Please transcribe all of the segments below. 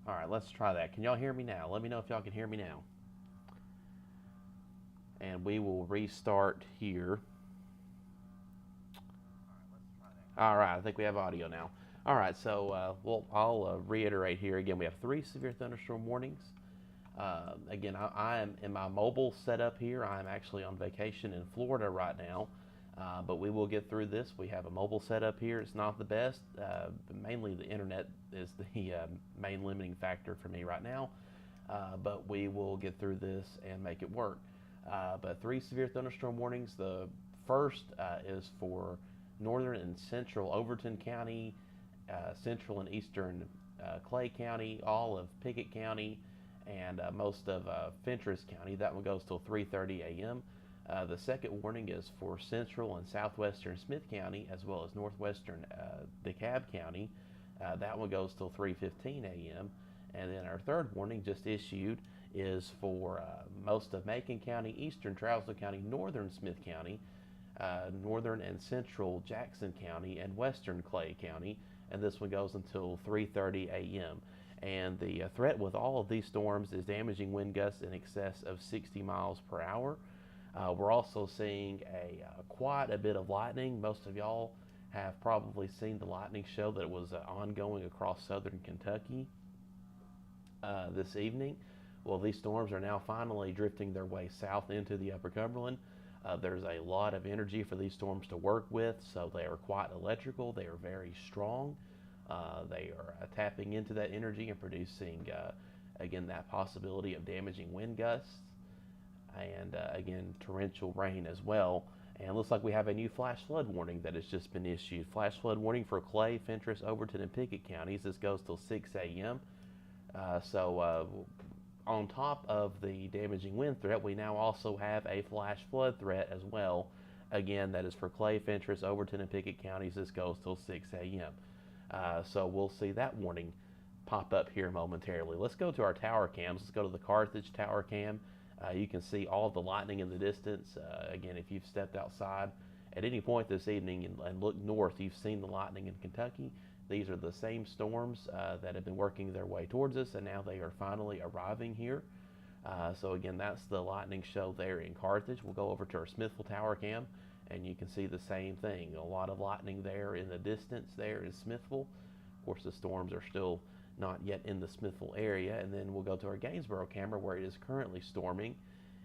All right, let's try that. Can y'all hear me now? Let me know if y'all can hear me now. And we will restart here. All right, I think we have audio now. All right, so I'll reiterate here again. We have three severe thunderstorm warnings. Again, I am in my mobile setup here. I'm actually on vacation in Florida right now, but we will get through this. We have a mobile setup here. It's not the best. Mainly the internet is the main limiting factor for me right now, but we will get through this and make it work. But three severe thunderstorm warnings. The first is for northern and central Overton County, central and eastern Clay County, all of Pickett County, and most of Fentress County. That one goes till 3:30 a.m. The second warning is for central and southwestern Smith County, as well as northwestern DeKalb County. That one goes till 3:15 a.m. And then our third warning just issued is for most of Macon County, eastern Trousdale County, northern Smith County, northern and central Jackson County, and western Clay County. And this one goes until 3:30 a.m. And the threat with all of these storms is damaging wind gusts in excess of 60 miles per hour. We're also seeing quite a bit of lightning. Most of y'all have probably seen the lightning show that was ongoing across southern Kentucky this evening. Well, these storms are now finally drifting their way south into the Upper Cumberland. There's a lot of energy for these storms to work with, so they are quite electrical. They are very strong. They are tapping into that energy and producing, again, that possibility of damaging wind gusts and, again, torrential rain as well. And it looks like we have a new flash flood warning that has just been issued. Flash flood warning for Clay, Fentress, Overton, and Pickett counties. This goes till 6 a.m. On top of the damaging wind threat, we now also have a flash flood threat as well. Again, that is for Clay, Fentress, Overton, and Pickett counties. This goes till 6 a.m. So we'll see that warning pop up here momentarily. Let's go to our tower cams. Let's go to the Carthage tower cam. You can see all the lightning in the distance. Again, if you've stepped outside at any point this evening and looked north, you've seen the lightning in Kentucky. These are the same storms that have been working their way towards us, and now they are finally arriving here. So again, that's the lightning show there in Carthage. We'll go over to our Smithville tower cam, and you can see the same thing. A lot of lightning there in the distance there in Smithville. Of course, the storms are still not yet in the Smithville area. And then we'll go to our Gainesboro camera where it is currently storming.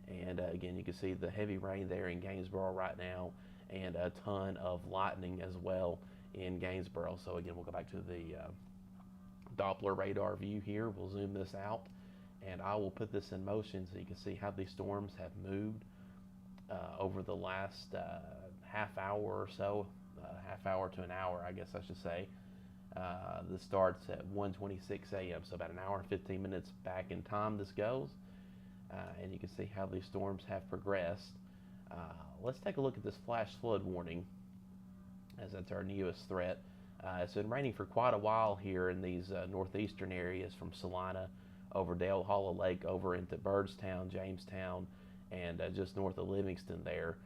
And again, you can see the heavy rain there in Gainesboro right now, and a ton of lightning as well in Gainesboro. So again, we'll go back to the Doppler radar view here. We'll zoom this out, and I will put this in motion so you can see how these storms have moved over the last half hour or so, half hour to an hour, I guess I should say. This starts at 1:26 a.m., so about an hour and 15 minutes back in time this goes. And you can see how these storms have progressed. Let's take a look at this flash flood warning, as that's our newest threat. It's been raining for quite a while here in these northeastern areas from Salina over Dale Hollow Lake over into Byrdstown, Jamestown, and just north of Livingston there.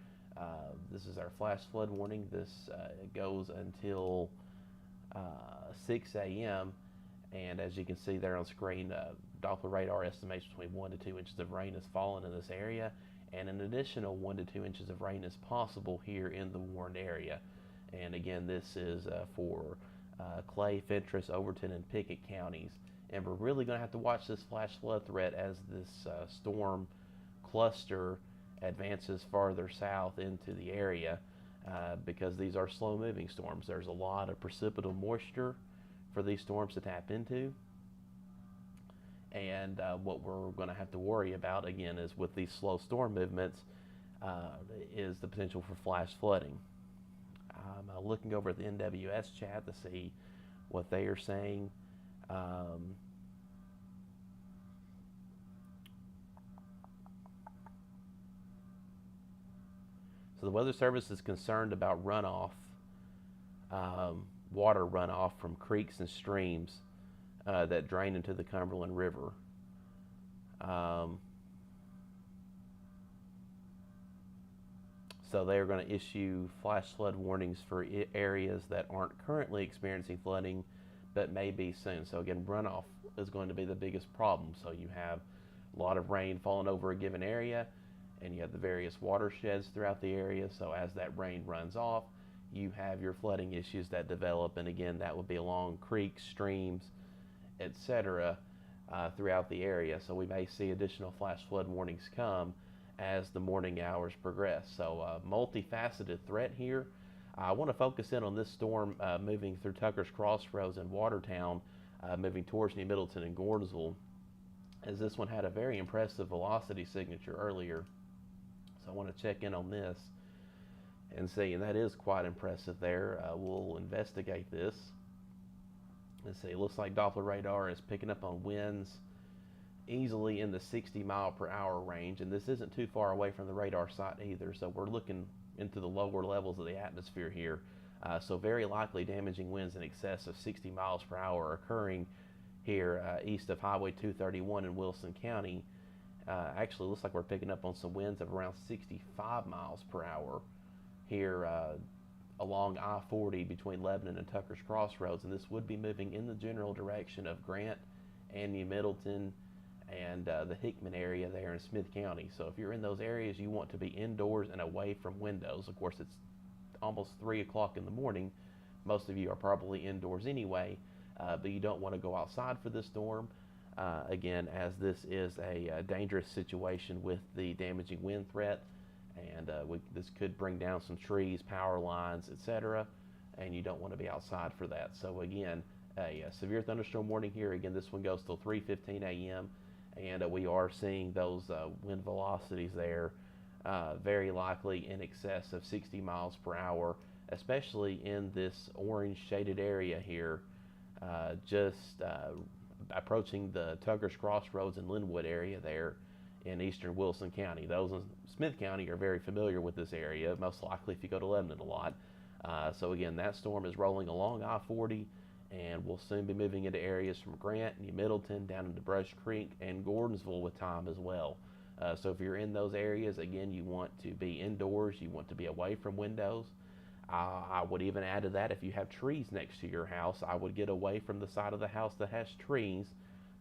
This is our flash flood warning. This goes until 6 a.m. And as you can see there on screen, Doppler radar estimates between 1 to 2 inches of rain has fallen in this area, and an additional 1 to 2 inches of rain is possible here in the warned area. And again, this is for Clay, Fentress, Overton, and Pickett counties. And we're really going to have to watch this flash flood threat as this storm cluster advances farther south into the area, because these are slow moving storms. There's a lot of precipitable moisture for these storms to tap into. And what we're going to have to worry about again is with these slow storm movements is the potential for flash flooding. I'm looking over at the NWS chat to see what they are saying. So the Weather Service is concerned about runoff, water runoff from creeks and streams that drain into the Cumberland River. So they are going to issue flash flood warnings for areas that aren't currently experiencing flooding, but may be soon. So again, runoff is going to be the biggest problem. So you have a lot of rain falling over a given area, and you have the various watersheds throughout the area. So as that rain runs off, you have your flooding issues that develop, and again, that would be along creeks, streams, etc., throughout the area. So we may see additional flash flood warnings come as the morning hours progress. So multifaceted threat here. I want to focus in on this storm moving through Tucker's Crossroads and Watertown, moving towards New Middleton and Gordonsville, as this one had a very impressive velocity signature earlier. So I want to check in on this and see, and that is quite impressive there. We'll investigate this. Let's see, it looks like Doppler radar is picking up on winds easily in the 60-mile-per-hour range, and this isn't too far away from the radar site either, so we're looking into the lower levels of the atmosphere here. So very likely damaging winds in excess of 60 miles per hour are occurring here east of Highway 231 in Wilson County. Actually, looks like we're picking up on some winds of around 65 miles per hour here along I-40 between Lebanon and Tucker's Crossroads, and this would be moving in the general direction of Grant and New Middleton and the Hickman area there in Smith County. So if you're in those areas, you want to be indoors and away from windows. Of course, it's almost 3 o'clock in the morning. Most of you are probably indoors anyway, but you don't want to go outside for this storm. Again, as this is a dangerous situation with the damaging wind threat, and this could bring down some trees, power lines, etc., and you don't want to be outside for that. So again, a severe thunderstorm warning here. Again, this one goes till 3:15 a.m., and we are seeing those wind velocities there very likely in excess of 60 miles per hour, especially in this orange shaded area here, just approaching the Tucker's Crossroads and Linwood area there in eastern Wilson County. Those in Smith County are very familiar with this area, most likely if you go to Lebanon a lot. So again, that storm is rolling along I-40, and we'll soon be moving into areas from Grant, New Middleton, down into Brush Creek, and Gordonsville with time as well. So if you're in those areas, again, you want to be indoors, you want to be away from windows. I would even add to that, if you have trees next to your house, I would get away from the side of the house that has trees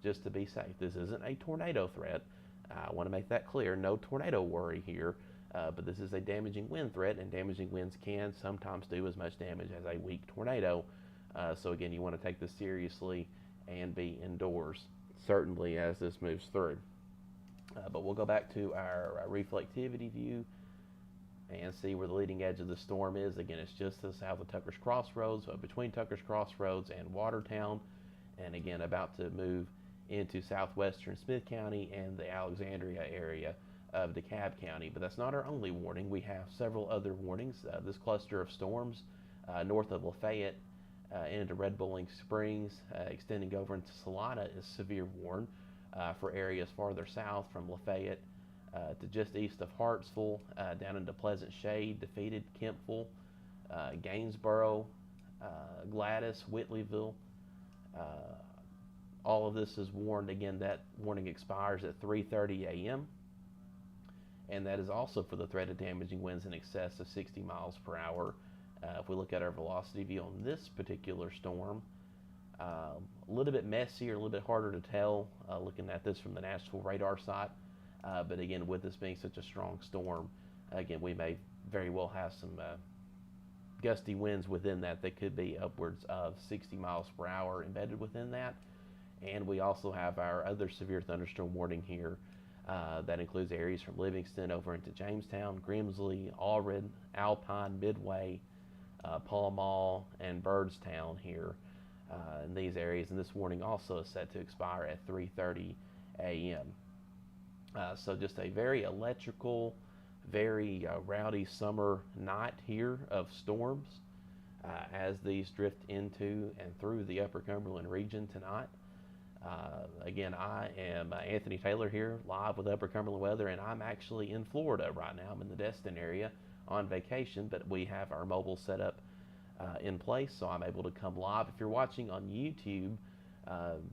just to be safe. This isn't a tornado threat. I want to make that clear. No tornado worry here, but this is a damaging wind threat, and damaging winds can sometimes do as much damage as a weak tornado. So again, you want to take this seriously and be indoors, certainly as this moves through. But we'll go back to our reflectivity view and see where the leading edge of the storm is. Again, it's just to the south of Tucker's Crossroads, between Tucker's Crossroads and Watertown, and again about to move into southwestern Smith County and the Alexandria area of DeKalb County. But that's not our only warning. We have several other warnings. This cluster of storms north of Lafayette into Red Bowling Springs, extending over into Salina, is severe warn for areas farther south from Lafayette to just east of Hartsville, down into Pleasant Shade, defeated Kempville, Gainsboro, Gladys, Whitleyville. All of this is warned. Again, that warning expires at 3:30 a.m. and that is also for the threat of damaging winds in excess of 60 miles per hour. If we look at our velocity view on this particular storm, a little bit messier, a little bit harder to tell looking at this from the Nashville radar site. But again, with this being such a strong storm, again, we may very well have some gusty winds within that could be upwards of 60 miles per hour embedded within that. And we also have our other severe thunderstorm warning here that includes areas from Livingston over into Jamestown, Grimsley, Allred, Alpine, Midway, Pall Mall, and Byrdstown here in these areas. And this warning also is set to expire at 3:30 a.m. So just a very electrical, very rowdy summer night here of storms as these drift into and through the Upper Cumberland region tonight. Again, I am Anthony Taylor here, live with Upper Cumberland Weather, and I'm actually in Florida right now. I'm in the Destin area on vacation, but we have our mobile setup in place, so I'm able to come live. If you're watching on YouTube,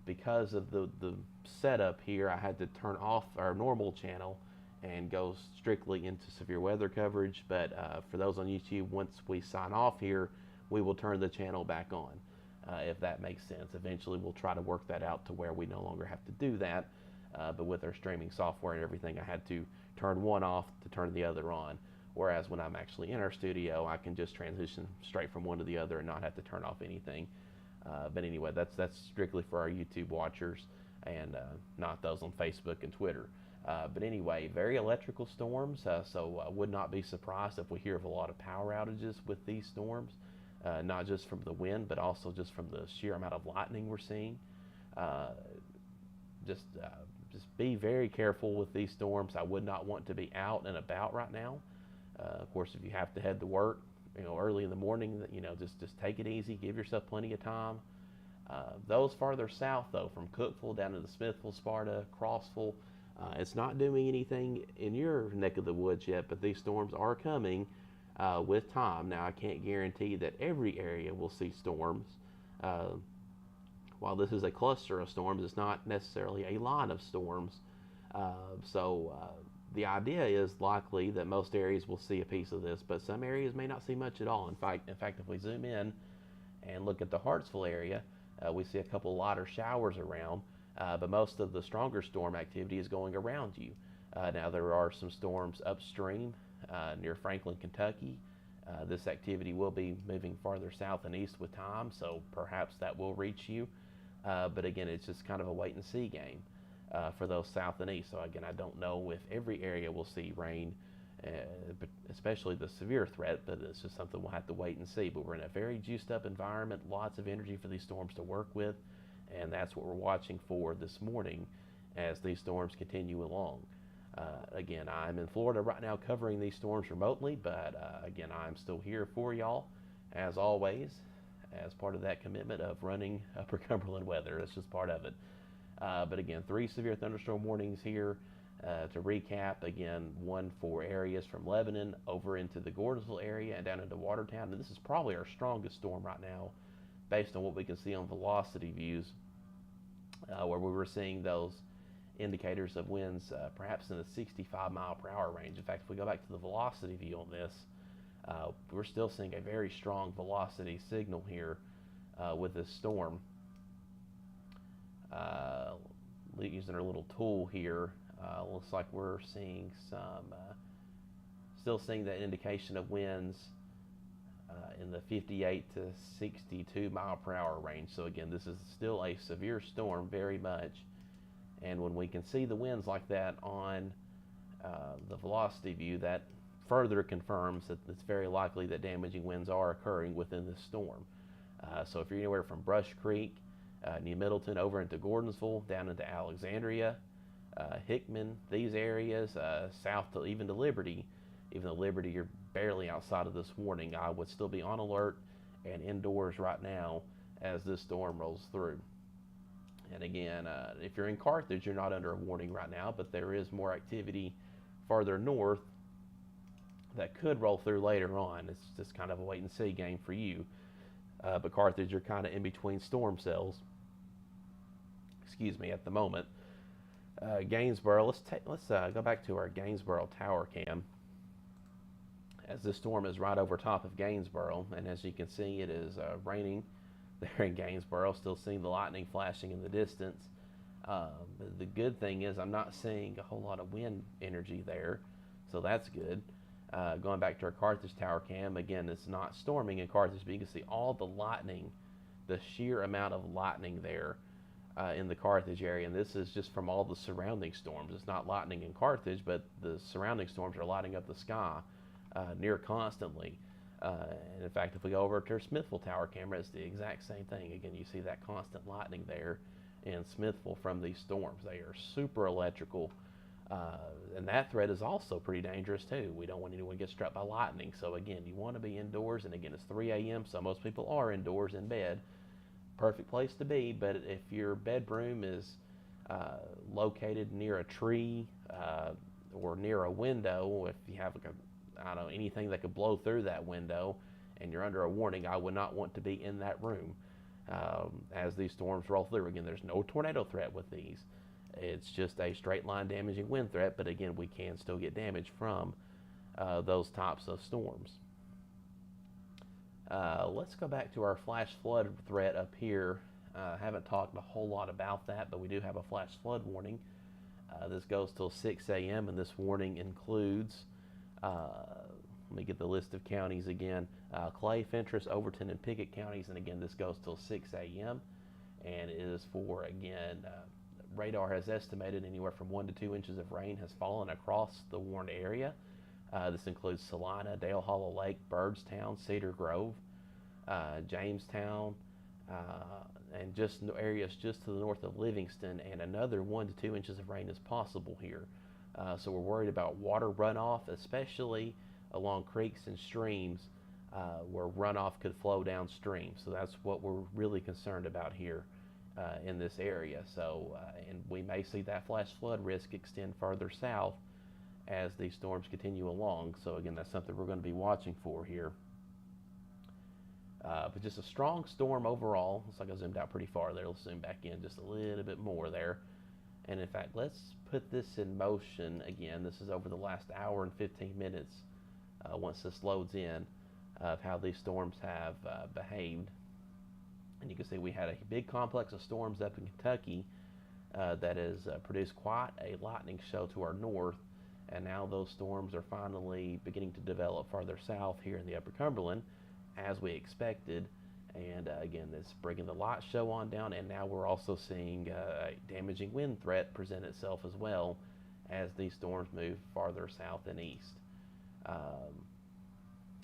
because of the setup here, I had to turn off our normal channel and go strictly into severe weather coverage. But for those on YouTube, once we sign off here, we will turn the channel back on. if that makes sense. Eventually, we'll try to work that out to where we no longer have to do that. But with our streaming software and everything, I had to turn one off to turn the other on. Whereas when I'm actually in our studio, I can just transition straight from one to the other and not have to turn off anything. But anyway, that's strictly for our YouTube watchers and not those on Facebook and Twitter. But anyway, very electrical storms, so I would not be surprised if we hear of a lot of power outages with these storms, not just from the wind, but also just from the sheer amount of lightning we're seeing. Uh, just be very careful with these storms. I would not want to be out and about right now. Of course, if you have to head to work, early in the morning, just take it easy. Give yourself plenty of time. Those farther south, though, from Cookeville down into Smithville, Sparta, Crossville, it's not doing anything in your neck of the woods yet, but these storms are coming with time. Now, I can't guarantee that every area will see storms. While this is a cluster of storms, it's not necessarily a line of storms. So the idea is likely that most areas will see a piece of this, but some areas may not see much at all. In fact, if we zoom in and look at the Hartsville area, we see a couple lighter showers around, but most of the stronger storm activity is going around you. Now, there are some storms upstream near Franklin, Kentucky. This activity will be moving farther south and east with time, so perhaps that will reach you. But again, it's just kind of a wait and see game for those south and east. So again, I don't know if every area will see rain, especially the severe threat, but it's just something we'll have to wait and see. But we're in a very juiced up environment, lots of energy for these storms to work with, and that's what we're watching for this morning as these storms continue along. Again, I'm in Florida right now covering these storms remotely, but again, I'm still here for y'all, as always, as part of that commitment of running Upper Cumberland weather. That's just part of it. But again, 3 severe thunderstorm warnings here. To recap, again, one for areas from Lebanon over into the Gordonsville area and down into Watertown. And this is probably our strongest storm right now, based on what we can see on velocity views, where we were seeing those indicators of winds perhaps in the 65 mile per hour range. In fact, if we go back to the velocity view on this, we're still seeing a very strong velocity signal here with this storm. Using our little tool here, looks like we're seeing still seeing that indication of winds in the 58 to 62 mile per hour range. So again, this is still a severe storm, very much. And when we can see the winds like that on the velocity view, that further confirms that it's very likely that damaging winds are occurring within this storm. So if you're anywhere from Brush Creek, New Middleton, over into Gordonsville, down into Alexandria, Hickman, these areas, south to even to Liberty, even though Liberty you're barely outside of this warning, I would still be on alert and indoors right now as this storm rolls through. And again, if you're in Carthage, you're not under a warning right now, but there is more activity farther north that could roll through later on. It's just kind of a wait and see game for you. But Carthage, you're kind of in between storm cells. At the moment. Gainesboro, let's go back to our Gainesboro tower cam, as this storm is right over top of Gainesboro, and as you can see, it is raining there in Gainesboro. Still seeing the lightning flashing in the distance. The good thing is I'm not seeing a whole lot of wind energy there, so that's good. Going back to our Carthage tower cam, again, it's not storming in Carthage, but you can see all the lightning, the sheer amount of lightning there in the Carthage area, and this is just from all the surrounding storms. It's not lightning in Carthage, but the surrounding storms are lighting up the sky near constantly. And in fact, if we go over to our Smithville tower camera, it's the exact same thing. Again, you see that constant lightning there in Smithville from these storms. They are super electrical, and that threat is also pretty dangerous too. We don't want anyone to get struck by lightning. So again, you want to be indoors, and again, it's 3 a.m., so most people are indoors in bed. Perfect place to be, but if your bedroom is located near a tree or near a window, if you have anything that could blow through that window and you're under a warning, I would not want to be in that room as these storms roll through. Again, there's no tornado threat with these. It's just a straight line damaging wind threat, but again, we can still get damage from those types of storms. Let's go back to our flash flood threat up here. Haven't talked a whole lot about that, but we do have a flash flood warning. This goes till 6 a.m. and this warning includes, let me get the list of counties again, Clay, Fentress, Overton, and Pickett counties, and again this goes till 6 a.m. and it is for, again, radar has estimated anywhere from 1 to 2 inches of rain has fallen across the warned area. This includes Salina, Dale Hollow Lake, Byrdstown, Cedar Grove, Jamestown, and just areas just to the north of Livingston, and another 1 to 2 inches of rain is possible here. So we're worried about water runoff, especially along creeks and streams where runoff could flow downstream. So that's what we're really concerned about here in this area. So, and we may see that flash flood risk extend further south as these storms continue along. So again, that's something we're going to be watching for here. But just a strong storm overall. Looks like I zoomed out pretty far there. Let's zoom back in just a little bit more there. And in fact, let's put this in motion again. This is over the last hour and 15 minutes once this loads in of how these storms have behaved. And you can see we had a big complex of storms up in Kentucky that has produced quite a lightning show to our north. And now those storms are finally beginning to develop farther south here in the Upper Cumberland, as we expected. And again, it's bringing the light show on down, and now we're also seeing a damaging wind threat present itself as well as these storms move farther south and east.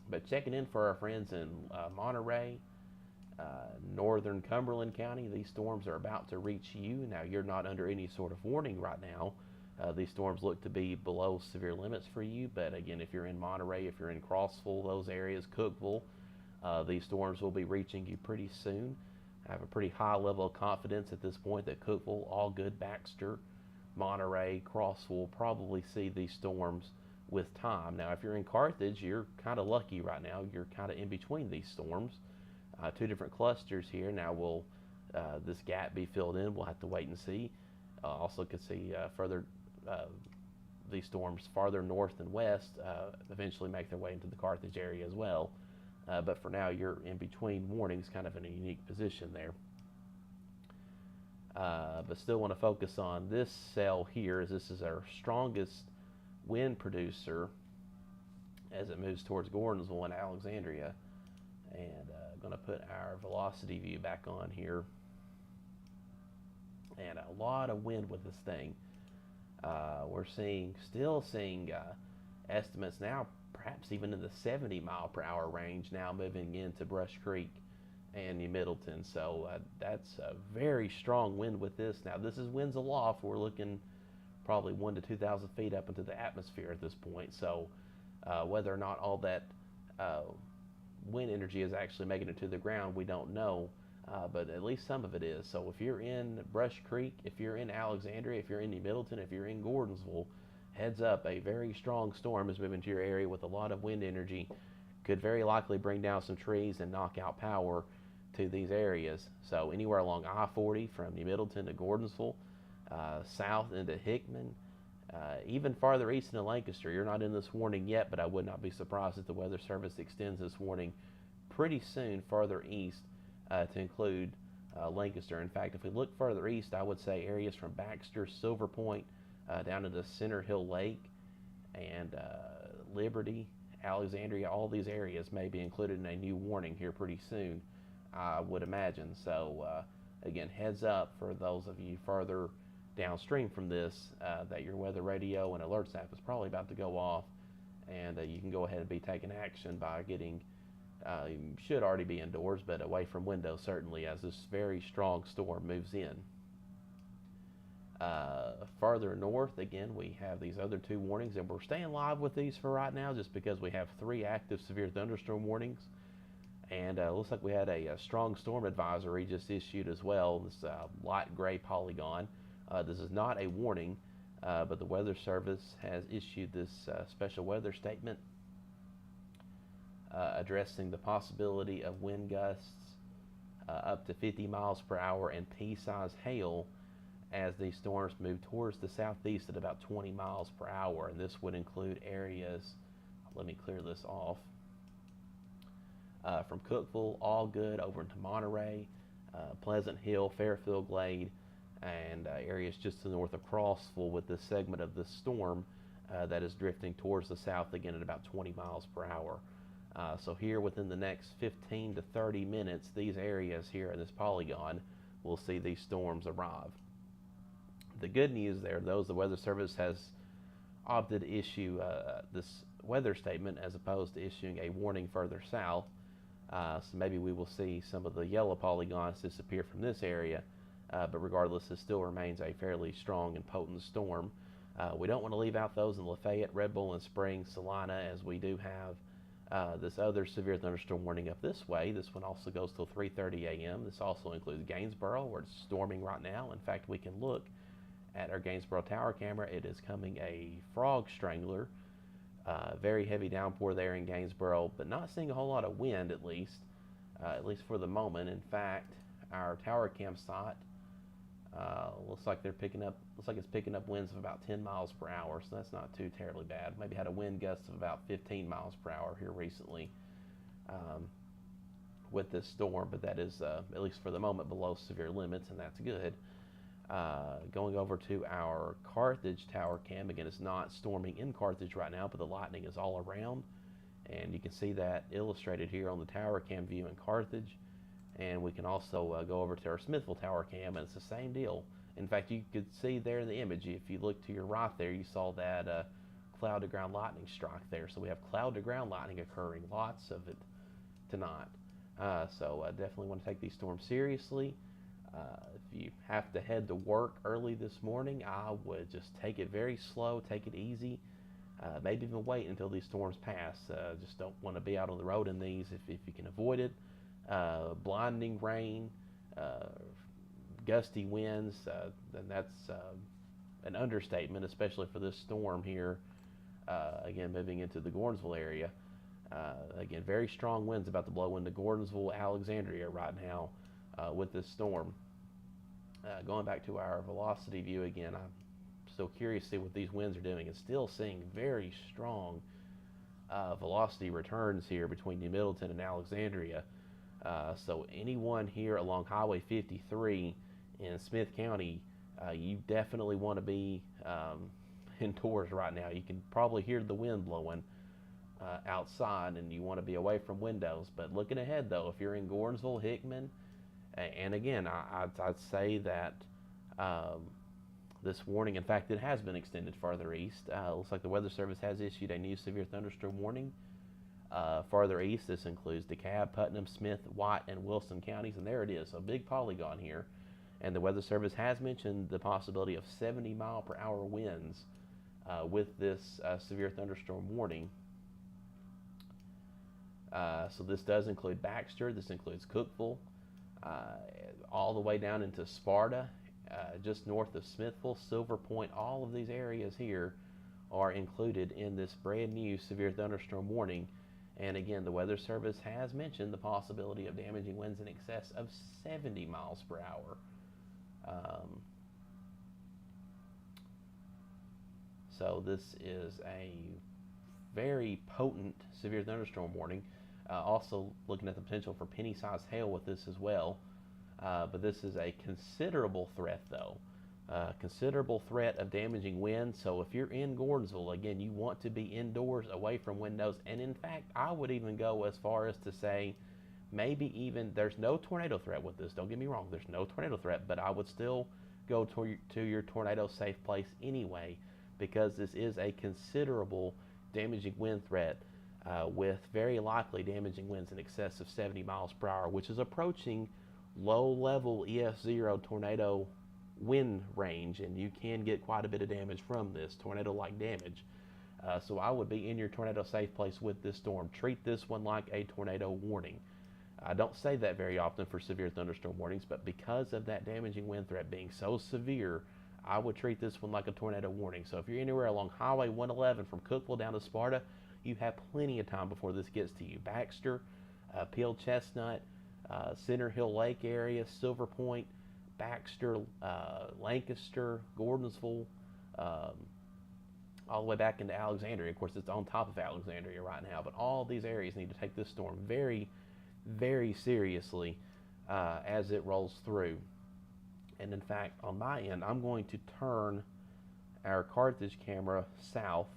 But checking in for our friends in Monterey, northern Cumberland County, these storms are about to reach you. Now, you're not under any sort of warning right now. These storms look to be below severe limits for you, but again, if you're in Monterey, if you're in Crossville, those areas, Cookeville, these storms will be reaching you pretty soon. I have a pretty high level of confidence at this point that Cookeville, Allgood, Baxter, Monterey, Crossville will probably see these storms with time. Now, if you're in Carthage, you're kind of lucky right now. You're kind of in between these storms. Two different clusters here. Now, will this gap be filled in? We'll have to wait and see. Also could see these storms farther north and west eventually make their way into the Carthage area as well. But for now, you're in between warnings, kind of in a unique position there. But still want to focus on this cell here, as this is our strongest wind producer as it moves towards Gordonsville and Alexandria. And I'm going to put our velocity view back on here. And a lot of wind with this thing. We're still seeing estimates now, perhaps even in the 70 mile per hour range now, moving into Brush Creek and New Middleton. So that's a very strong wind with this. Now, this is winds aloft. We're looking probably 1,000 to 2,000 feet up into the atmosphere at this point. So whether or not all that wind energy is actually making it to the ground, we don't know. But at least some of it is. So if you're in Brush Creek, if you're in Alexandria, if you're in New Middleton, if you're in Gordonsville, heads up, a very strong storm is moving to your area with a lot of wind energy. Could very likely bring down some trees and knock out power to these areas. So anywhere along I-40 from New Middleton to Gordonsville, south into Hickman, even farther east into Lancaster. You're not in this warning yet, but I would not be surprised if the Weather Service extends this warning pretty soon farther east to include Lancaster. In fact, if we look further east, I would say areas from Baxter, Silver Point, down into Center Hill Lake and Liberty, Alexandria, all these areas may be included in a new warning here pretty soon, I would imagine. So again, heads up for those of you further downstream from this, that your weather radio and alerts app is probably about to go off, and you can go ahead and be taking action by getting, you should already be indoors, but away from windows certainly, as this very strong storm moves in. Farther north, again, we have these other two warnings, and we're staying live with these for right now just because we have 3 active severe thunderstorm warnings. And looks like we had a strong storm advisory just issued as well, this light gray polygon. This is not a warning, but the Weather Service has issued this special weather statement addressing the possibility of wind gusts up to 50 miles per hour and pea-size hail as these storms move towards the southeast at about 20 miles per hour. And this would include areas, let me clear this off, From Cookeville, all good, over into Monterey, Pleasant Hill, Fairfield Glade, and areas just to the north of Crossville with this segment of this storm that is drifting towards the south again at about 20 miles per hour. So here within the next 15 to 30 minutes, these areas here in this polygon will see these storms arrive. The good news there, though, is the Weather Service has opted to issue this weather statement as opposed to issuing a warning further south. So maybe we will see some of the yellow polygons disappear from this area, but regardless, it still remains a fairly strong and potent storm. We don't want to leave out those in Lafayette, Red Bull, and Spring, Salina, as we do have this other severe thunderstorm warning up this way. This one also goes till 3:30 a.m. This also includes Gainsboro, where it's storming right now. In fact, we can look at our Gainsboro tower camera. It is coming a frog strangler. Very heavy downpour there in Gainsboro, but not seeing a whole lot of wind at least for the moment. In fact, our tower campsite looks like it's picking up winds of about 10 miles per hour, so that's not too terribly bad. Maybe had a wind gust of about 15 miles per hour here recently with this storm, but that is at least for the moment below severe limits, and that's good. Going over to our Carthage tower cam, again, it's not storming in Carthage right now, but the lightning is all around, and you can see that illustrated here on the tower cam view in Carthage. And we can also go over to our Smithville tower cam, and it's the same deal. In fact, you could see there in the image, if you look to your right there, you saw that cloud to ground lightning strike there. So we have cloud to ground lightning occurring, lots of it tonight. So definitely want to take these storms seriously. If you have to head to work early this morning, I would just take it very slow, take it easy. Maybe even wait until these storms pass. Just don't want to be out on the road in these if you can avoid it. Blinding rain, gusty winds, then that's an understatement, especially for this storm here. Again, moving into the Gordonsville area. Again, very strong winds about to blow into Gordonsville, Alexandria right now with this storm. Going back to our velocity view again, I'm still curious to see what these winds are doing, and still seeing very strong velocity returns here between New Middleton and Alexandria. So anyone here along Highway 53 in Smith County, you definitely want to be indoors right now. You can probably hear the wind blowing outside, and you want to be away from windows. But looking ahead, though, if you're in Gordonsville, Hickman, and again, I'd say that this warning, in fact, it has been extended farther east. Looks like the Weather Service has issued a new severe thunderstorm warning. Farther east, this includes DeKalb, Putnam, Smith, White, and Wilson counties, and there it is, a big polygon here. And the Weather Service has mentioned the possibility of 70-mile-per-hour winds with this severe thunderstorm warning. So this does include Baxter, this includes Cookeville, all the way down into Sparta, just north of Smithville, Silver Point. All of these areas here are included in this brand new severe thunderstorm warning. And again, the Weather Service has mentioned the possibility of damaging winds in excess of 70 miles per hour. So this is a very potent severe thunderstorm warning. Also looking at the potential for penny-sized hail with this as well. But this is a considerable threat, though. Considerable threat of damaging winds. So if you're in Gordonsville, again, you want to be indoors, away from windows. And in fact, I would even go as far as to say maybe even there's no tornado threat with this. Don't get me wrong, there's no tornado threat, but I would still go to your tornado safe place anyway, because this is a considerable damaging wind threat with very likely damaging winds in excess of 70 miles per hour, which is approaching low-level EF0 tornado wind range, and you can get quite a bit of damage from this, tornado-like damage. So I would be in your tornado safe place with this storm. Treat this one like a tornado warning. I don't say that very often for severe thunderstorm warnings, but because of that damaging wind threat being so severe, I would treat this one like a tornado warning. So if you're anywhere along Highway 111 from Cookeville down to Sparta, you have plenty of time before this gets to you. Baxter, Peel Chestnut, Center Hill Lake area, Silver Point, Baxter, Lancaster, Gordonsville, all the way back into Alexandria. Of course, it's on top of Alexandria right now, but all these areas need to take this storm very, very seriously as it rolls through. And in fact, on my end, I'm going to turn our Carthage camera south.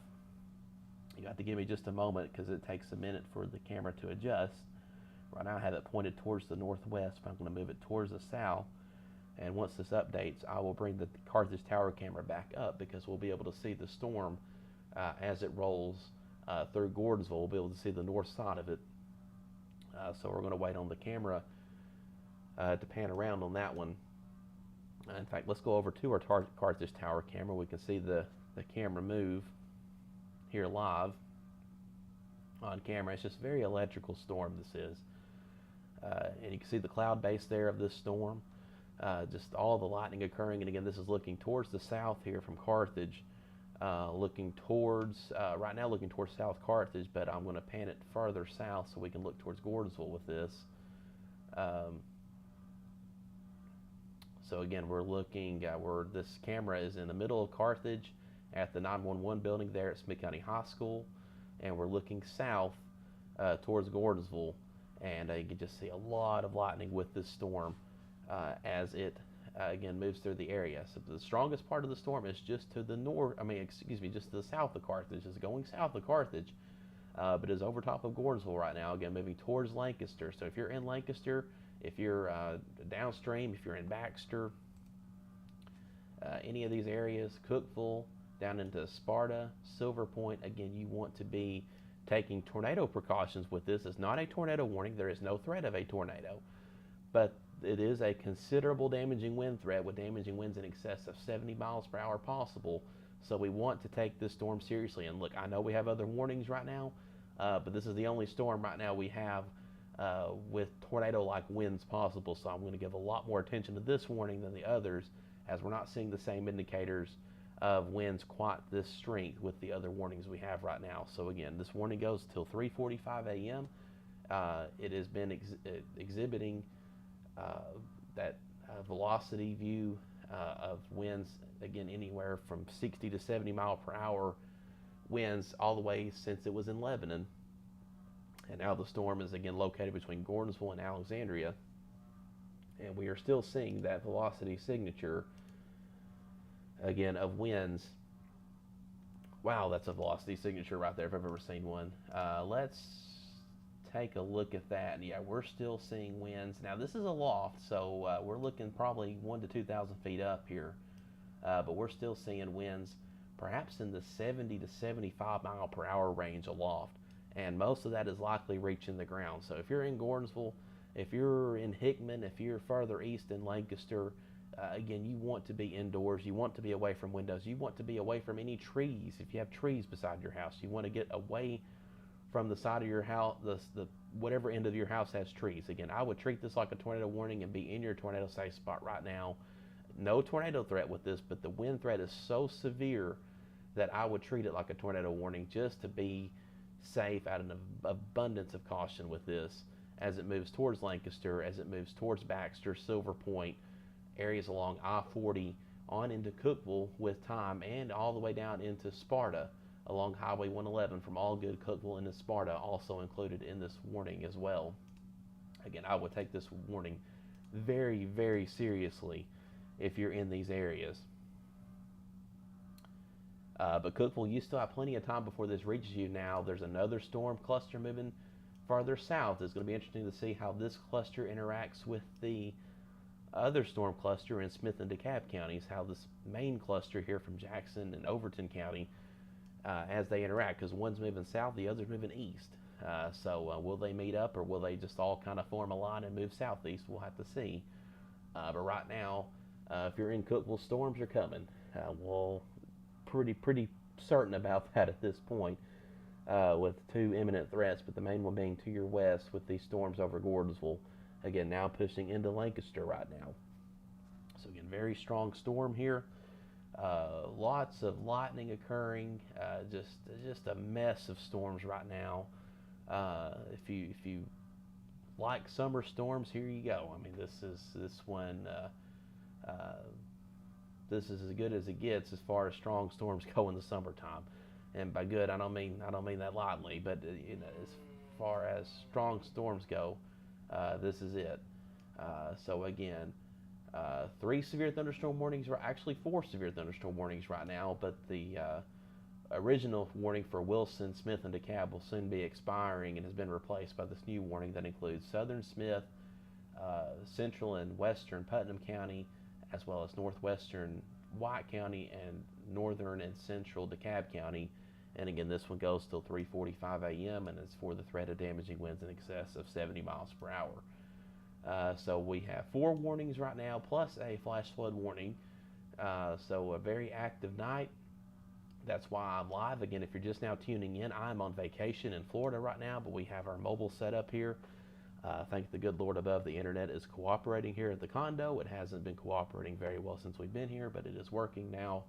You have to give me just a moment because it takes a minute for the camera to adjust. Right now I have it pointed towards the northwest, but I'm going to move it towards the south. And once this updates, I will bring the Carthage Tower camera back up because we'll be able to see the storm as it rolls through Gordonsville. We'll be able to see the north side of it. So we're going to wait on the camera to pan around on that one. In fact, let's go over to our Carthage Tower camera. We can see the camera move here live on camera. It's just a very electrical storm, this is. And you can see the cloud base there of this storm. Just all the lightning occurring. And again, this is looking towards the south here from Carthage. Looking towards, right now looking towards South Carthage, but I'm going to pan it farther south so we can look towards Gordonsville with this. So again, we're looking, this camera is in the middle of Carthage at the 911 building there at Smith County High School, and we're looking south towards Gordonsville, and you can just see a lot of lightning with this storm as it again moves through the area. So the strongest part of the storm is just to the north, just to the south of Carthage. It's going south of Carthage, but is over top of Gordonsville right now, again moving towards Lancaster. So if you're in Lancaster, if you're downstream, if you're in Baxter, any of these areas, Cookeville, down into Sparta, Silver Point, again, you want to be taking tornado precautions with this. It's not a tornado warning. There is no threat of a tornado, but it is a considerable damaging wind threat with damaging winds in excess of 70 miles per hour possible. So we want to take this storm seriously. And look, I know we have other warnings right now, but this is the only storm right now we have with tornado-like winds possible. So I'm going to give a lot more attention to this warning than the others, as we're not seeing the same indicators of winds quite this strength with the other warnings we have right now. So again, this warning goes till 3:45 a.m. It has been exhibiting that velocity view of winds, again, anywhere from 60 to 70 mile per hour winds all the way since it was in Lebanon. And now the storm is again located between Gordonsville and Alexandria, and we are still seeing that velocity signature again of winds. Wow, that's a velocity signature right there if I've ever seen one. Let's take a look at that. And yeah, we're still seeing winds. Now this is a loft, so we're looking probably 1,000 to 2,000 feet up here, but we're still seeing winds perhaps in the 70 to 75 mile per hour range aloft, and most of that is likely reaching the ground. So if you're in Gordonsville, if you're in Hickman, if you're further east in Lancaster, again, you want to be indoors. You want to be away from windows. You want to be away from any trees. If you have trees beside your house, you want to get away from the side of your house, the whatever end of your house has trees. Again, I would treat this like a tornado warning and be in your tornado safe spot right now. No tornado threat with this, but the wind threat is so severe that I would treat it like a tornado warning just to be safe, out of an abundance of caution with this as it moves towards Lancaster, as it moves towards Baxter, Silver Point, areas along I-40 on into Cookeville with time, and all the way down into Sparta along Highway 111 from Allgood, Cookeville, into Sparta, also included in this warning as well. Again, I would take this warning very, very seriously if you're in these areas. But Cookeville, you still have plenty of time before this reaches you. Now, there's another storm cluster moving farther south. It's going to be interesting to see how this cluster interacts with the other storm cluster in Smith and DeKalb counties, how this main cluster here from Jackson and Overton County, as they interact, because one's moving south, the other's moving east. So will they meet up, or will they just all kind of form a line and move southeast? We'll have to see. But right now, if you're in Cookeville, storms are coming. We're pretty certain about that at this point, with two imminent threats, but the main one being to your west with these storms over Gordonsville. Again, now pushing into Lancaster right now. So again, very strong storm here. Lots of lightning occurring. Just a mess of storms right now. If you like summer storms, here you go. I mean, this is as good as it gets as far as strong storms go in the summertime. And by good, I don't mean that lightly, but as far as strong storms go, this is it. So again, 3 severe thunderstorm warnings, actually 4 severe thunderstorm warnings right now, but the original warning for Wilson, Smith, and DeKalb will soon be expiring and has been replaced by this new warning that includes southern Smith, central and western Putnam County, as well as northwestern White County and northern and central DeKalb County. And again, this one goes till 3:45 a.m. and it's for the threat of damaging winds in excess of 70 miles per hour. So we have 4 warnings right now, plus a flash flood warning. So a very active night. That's why I'm live. Again, if you're just now tuning in, I'm on vacation in Florida right now, but we have our mobile set up here. Thank the good Lord above, the internet is cooperating here at the condo. It hasn't been cooperating very well since we've been here, but it is working now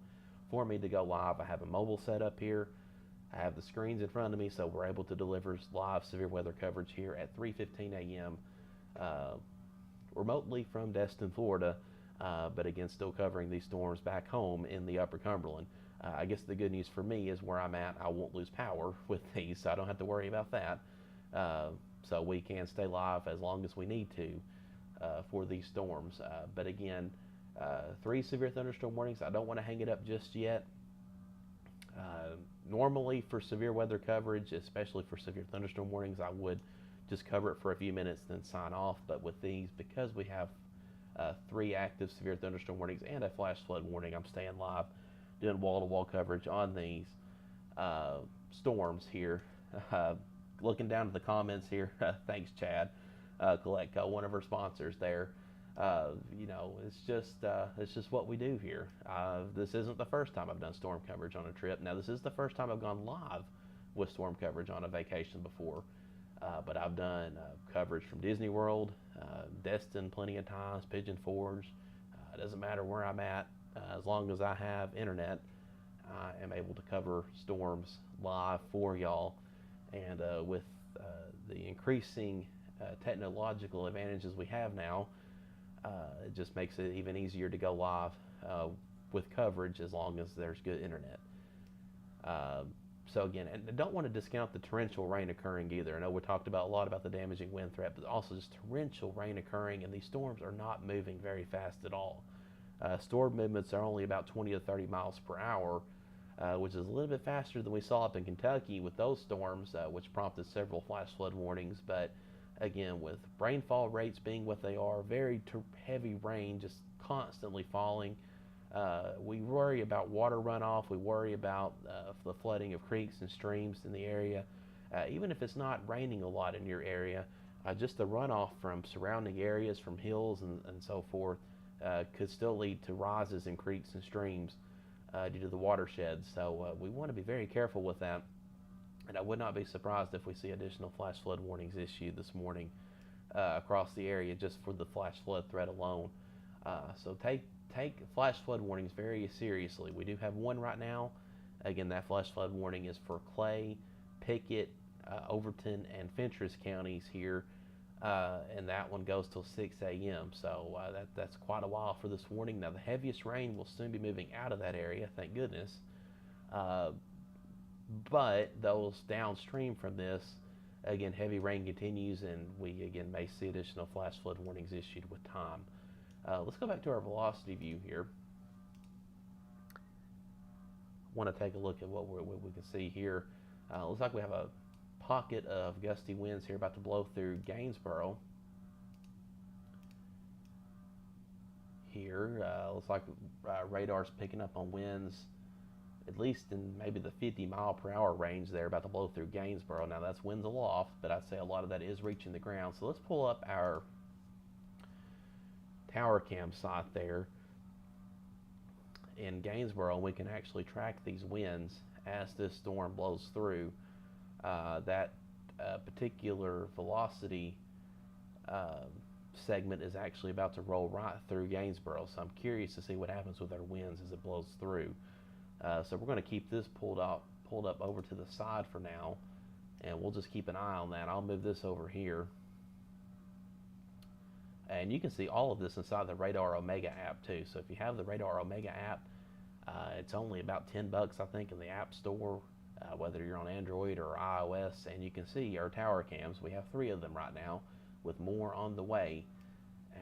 for me to go live. I have a mobile set up here. I have the screens in front of me, so we're able to deliver live severe weather coverage here at 3:15 a.m. Remotely from Destin, Florida, but again, still covering these storms back home in the Upper Cumberland. I guess the good news for me is where I'm at, I won't lose power with these, so I don't have to worry about that. So we can stay live as long as we need to for these storms. But again, 3 severe thunderstorm warnings. I don't want to hang it up just yet. Normally for severe weather coverage, especially for severe thunderstorm warnings, I would just cover it for a few minutes then sign off. But with these, because we have 3 active severe thunderstorm warnings and a flash flood warning, I'm staying live doing wall-to-wall coverage on these storms here. Looking down to the comments here, thanks Chad Colecco, one of our sponsors there. You know, it's just what we do here. This isn't the first time I've done storm coverage on a trip. Now, this is the first time I've gone live with storm coverage on a vacation before. But I've done coverage from Disney World, Destin plenty of times, Pigeon Forge. It doesn't matter where I'm at, as long as I have internet, I am able to cover storms live for y'all. And with the increasing technological advantages we have now, it just makes it even easier to go live with coverage as long as there's good internet. So again, and I don't want to discount the torrential rain occurring either. I know we talked about a lot about the damaging wind threat, but also just torrential rain occurring, and these storms are not moving very fast at all. Storm movements are only about 20 to 30 miles per hour, which is a little bit faster than we saw up in Kentucky with those storms, which prompted several flash flood warnings. But again, with rainfall rates being what they are, very heavy rain just constantly falling, we worry about water runoff. We worry about the flooding of creeks and streams in the area. Even if it's not raining a lot in your area, just the runoff from surrounding areas, from hills and so forth, could still lead to rises in creeks and streams due to the watersheds. So we want to be very careful with that. And I would not be surprised if we see additional flash flood warnings issued this morning across the area just for the flash flood threat alone. So take flash flood warnings very seriously. We do have one right now. Again, that flash flood warning is for Clay, Pickett, Overton, and Fentress counties here. And that one goes till 6 a.m. So that's quite a while for this warning. Now, the heaviest rain will soon be moving out of that area, thank goodness. But those downstream from this, again, heavy rain continues, and we, again, may see additional flash flood warnings issued with time. Let's go back to our velocity view here. I want to take a look at what we can see here. Looks like we have a pocket of gusty winds here about to blow through Gainesboro. Here, looks like radar's picking up on winds, at least in maybe the 50 mile per hour range there, about to blow through Gainesboro. Now that's winds aloft, but I'd say a lot of that is reaching the ground. So let's pull up our tower cam site there in Gainesboro, and we can actually track these winds as this storm blows through. That particular velocity segment is actually about to roll right through Gainesboro, so I'm curious to see what happens with our winds as it blows through. So we're going to keep this pulled up over to the side for now, and we'll just keep an eye on that. I'll move this over here, and you can see all of this inside the Radar Omega app too. So if you have the Radar Omega app, it's only about $10, I think, in the App Store, whether you're on Android or iOS, and you can see our tower cams. We have 3 of them right now with more on the way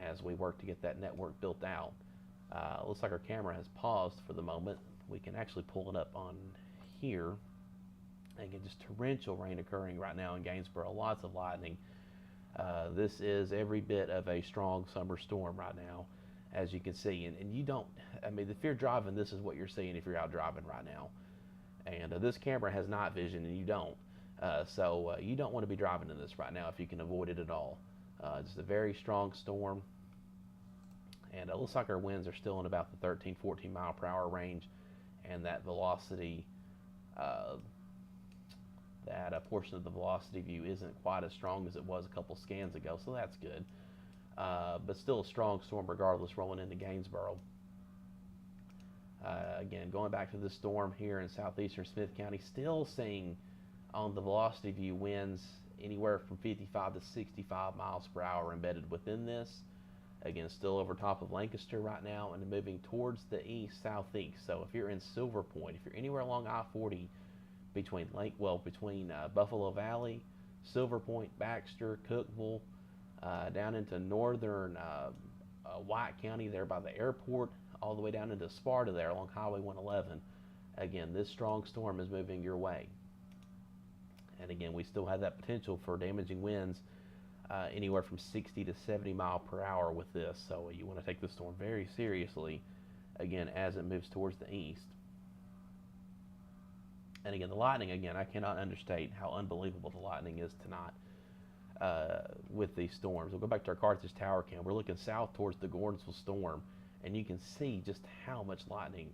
as we work to get that network built out. Looks like our camera has paused for the moment. We can actually pull it up on here. Again, just torrential rain occurring right now in Gainesboro. Lots of lightning. This is every bit of a strong summer storm right now, as you can see. And you don't, I mean, if you're driving, this is what you're seeing if you're out driving right now. And this camera has night vision, and you don't. So you don't want to be driving in this right now if you can avoid it at all. Just a very strong storm. And it looks like our winds are still in about the 13, 14 mile per hour range, and that velocity, that a portion of the velocity view isn't quite as strong as it was a couple scans ago, so that's good. But still a strong storm regardless, rolling into Gainesboro. Again, going back to the storm here in southeastern Smith County, still seeing on the velocity view winds anywhere from 55 to 65 miles per hour embedded within this. Again, still over top of Lancaster right now and moving towards the east, southeast. So if you're in Silver Point, if you're anywhere along I-40 between Buffalo Valley, Silver Point, Baxter, Cookeville, down into northern White County there by the airport, all the way down into Sparta there along Highway 111. Again, this strong storm is moving your way. And again, we still have that potential for damaging winds anywhere from 60 to 70 mile per hour with this. So you want to take the storm very seriously, again, as it moves towards the east. And again, the lightning, again, I cannot understate how unbelievable the lightning is tonight with these storms. We'll go back to our Carthage Tower cam. We're looking south towards the Gordonsville storm, and you can see just how much lightning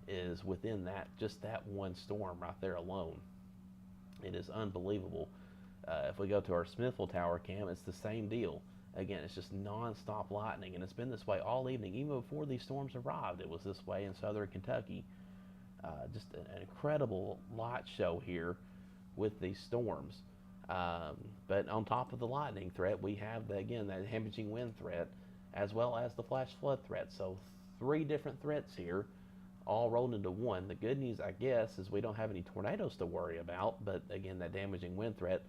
is within that, just that one storm right there alone. It is unbelievable. If we go to our Smithville Tower cam, it's the same deal. Again, it's just non-stop lightning, and it's been this way all evening. Even before these storms arrived, it was this way in southern Kentucky. Just an incredible light show here with these storms. But on top of the lightning threat, we have, again, that damaging wind threat, as well as the flash flood threat. So 3 different threats here, all rolled into one. The good news, I guess, is we don't have any tornadoes to worry about, but again, that damaging wind threat,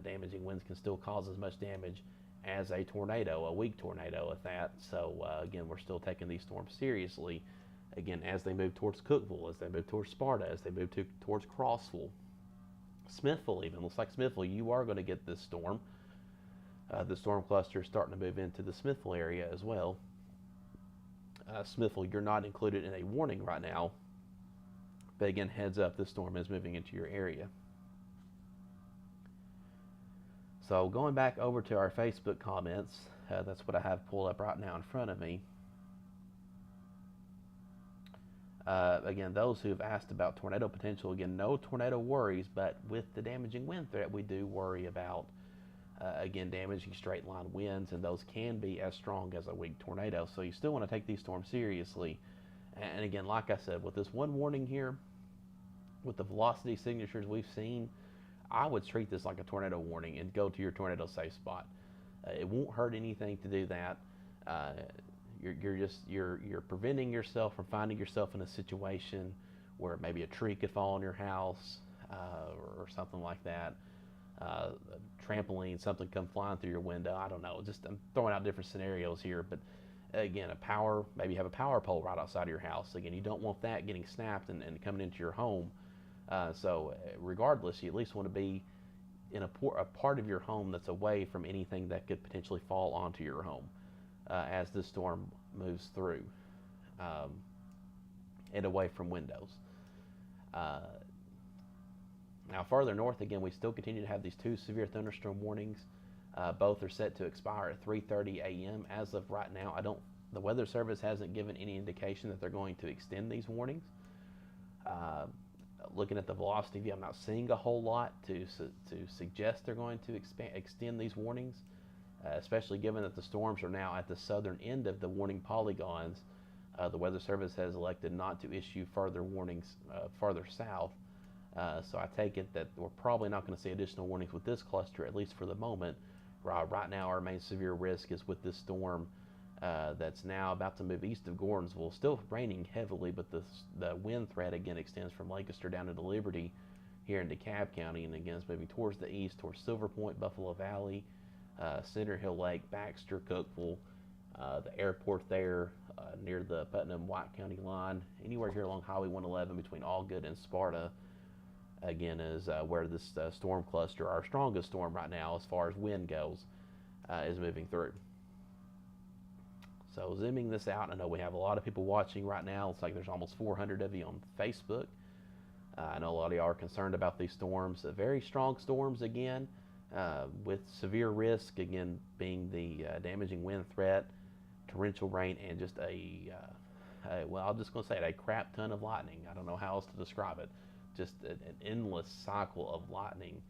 damaging winds can still cause as much damage as a tornado, a weak tornado at that. So again, we're still taking these storms seriously, again, as they move towards Cookeville, as they move towards Sparta, as they move towards Crossville, Smithville even. Looks like Smithville, you are going to get this storm. The storm cluster is starting to move into the Smithville area as well. Smithville, you're not included in a warning right now, but again, heads up, this storm is moving into your area. So going back over to our Facebook comments, that's what I have pulled up right now in front of me. Again, those who have asked about tornado potential, again, no tornado worries, but with the damaging wind threat, we do worry about, again, damaging straight line winds, and those can be as strong as a weak tornado. So you still want to take these storms seriously. And again, like I said, with this one warning here, with the velocity signatures we've seen, I would treat this like a tornado warning and go to your tornado safe spot. It won't hurt anything to do that. You're preventing yourself from finding yourself in a situation where maybe a tree could fall on your house or something like that. A trampoline, something come flying through your window. I don't know. Just I'm throwing out different scenarios here, but again, maybe you have a power pole right outside of your house. Again, you don't want that getting snapped and coming into your home. So regardless, you at least want to be in a part of your home that's away from anything that could potentially fall onto your home as this storm moves through and away from windows. Now farther north, again, we still continue to have these 2 severe thunderstorm warnings. Both are set to expire at 3:30 a.m. As of right now, the Weather Service hasn't given any indication that they're going to extend these warnings. Looking at the velocity view, I'm not seeing a whole lot to suggest they're going to extend these warnings, especially given that the storms are now at the southern end of the warning polygons. The Weather Service has elected not to issue further warnings farther south. So I take it that we're probably not going to see additional warnings with this cluster, at least for the moment. Right now, our main severe risk is with this storm that's now about to move east of Gordonsville. Still raining heavily, but the wind threat again extends from Lancaster down into Liberty here in DeKalb County, and again it's moving towards the east, towards Silver Point, Buffalo Valley, Center Hill Lake, Baxter, Cookeville, the airport there near the Putnam-White County line, anywhere here along Highway 111 between Allgood and Sparta, again, is where this storm cluster, our strongest storm right now as far as wind goes, is moving through. So zooming this out, I know we have a lot of people watching right now. It's like there's almost 400 of you on Facebook. I know a lot of y'all are concerned about these storms. Very strong storms again, with severe risk, again, being the damaging wind threat, torrential rain, and just well, I'm just going to say it, a crap ton of lightning. I don't know how else to describe it. Just an endless cycle of lightning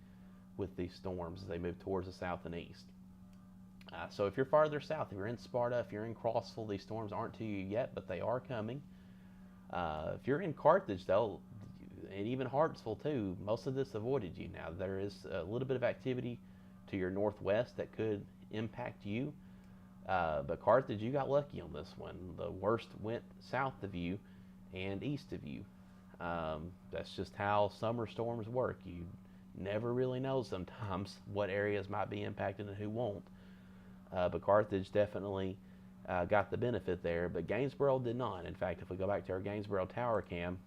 with these storms as they move towards the south and east. So if you're farther south, if you're in Sparta, if you're in Crossville, these storms aren't to you yet, but they are coming. If you're in Carthage, though, and even Hartsville too, most of this avoided you. Now there is a little bit of activity to your northwest that could impact you, but Carthage, you got lucky on this one. The worst went south of you and east of you. That's just how summer storms work. You never really know sometimes what areas might be impacted and who won't. But Carthage definitely got the benefit there, but Gainesboro did not. In fact, if we go back to our Gainesboro tower cam,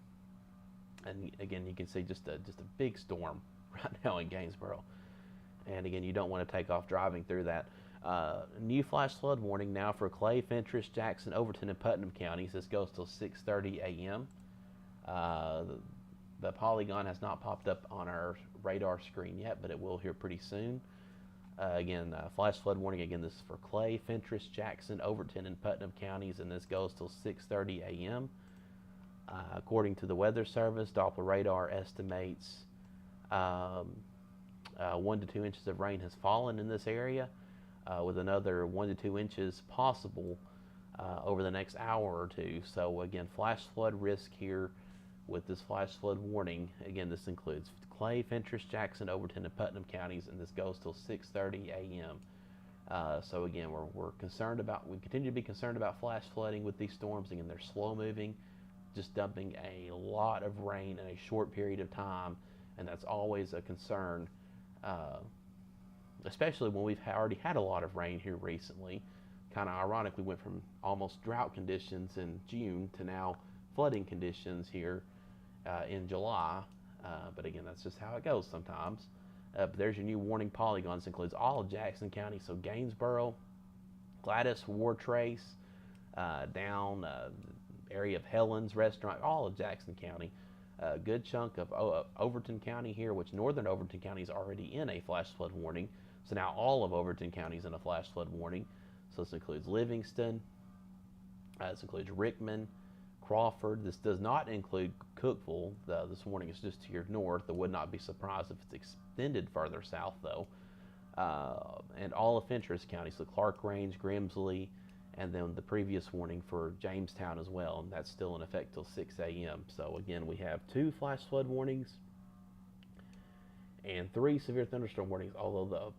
and again, you can see just a big storm right now in Gainesboro. And again, you don't want to take off driving through that. New flash flood warning now for Clay, Fentress, Jackson, Overton, and Putnam counties. This goes till 6:30 a.m. The polygon has not popped up on our radar screen yet, but it will here pretty soon. Again, flash flood warning. Again, this is for Clay, Fentress, Jackson, Overton, and Putnam counties, and this goes till 6:30 a.m. According to the Weather Service, Doppler radar estimates 1 to 2 inches of rain has fallen in this area, with another 1 to 2 inches possible over the next hour or two. So again, flash flood risk here with this flash flood warning. Again, this includes Clay, Fentress, Jackson, Overton, and Putnam counties, and this goes till 6:30 a.m. So again, we're concerned about, we continue to be concerned about flash flooding with these storms. Again, they're slow moving, just dumping a lot of rain in a short period of time, and that's always a concern, especially when we've already had a lot of rain here recently. Kind of ironically went from almost drought conditions in June to now flooding conditions here in July. But again, that's just how it goes sometimes. But there's your new warning polygons. Includes all of Jackson County, so Gainesboro, Gladys, Wartrace, down area of Helen's Restaurant, all of Jackson County. A good chunk of Overton County here, which northern Overton County is already in a flash flood warning. So now all of Overton County is in a flash flood warning. So this includes Livingston, this includes Rickman, Crawford. This does not include Cookeville. This warning is just to your north. I would not be surprised if it's extended further south, though. And all of Fentress County, so Clark Range, Grimsley, and then the previous warning for Jamestown as well, and that's still in effect till 6 a.m. So again, we have 2 flash flood warnings and 3 severe thunderstorm warnings, although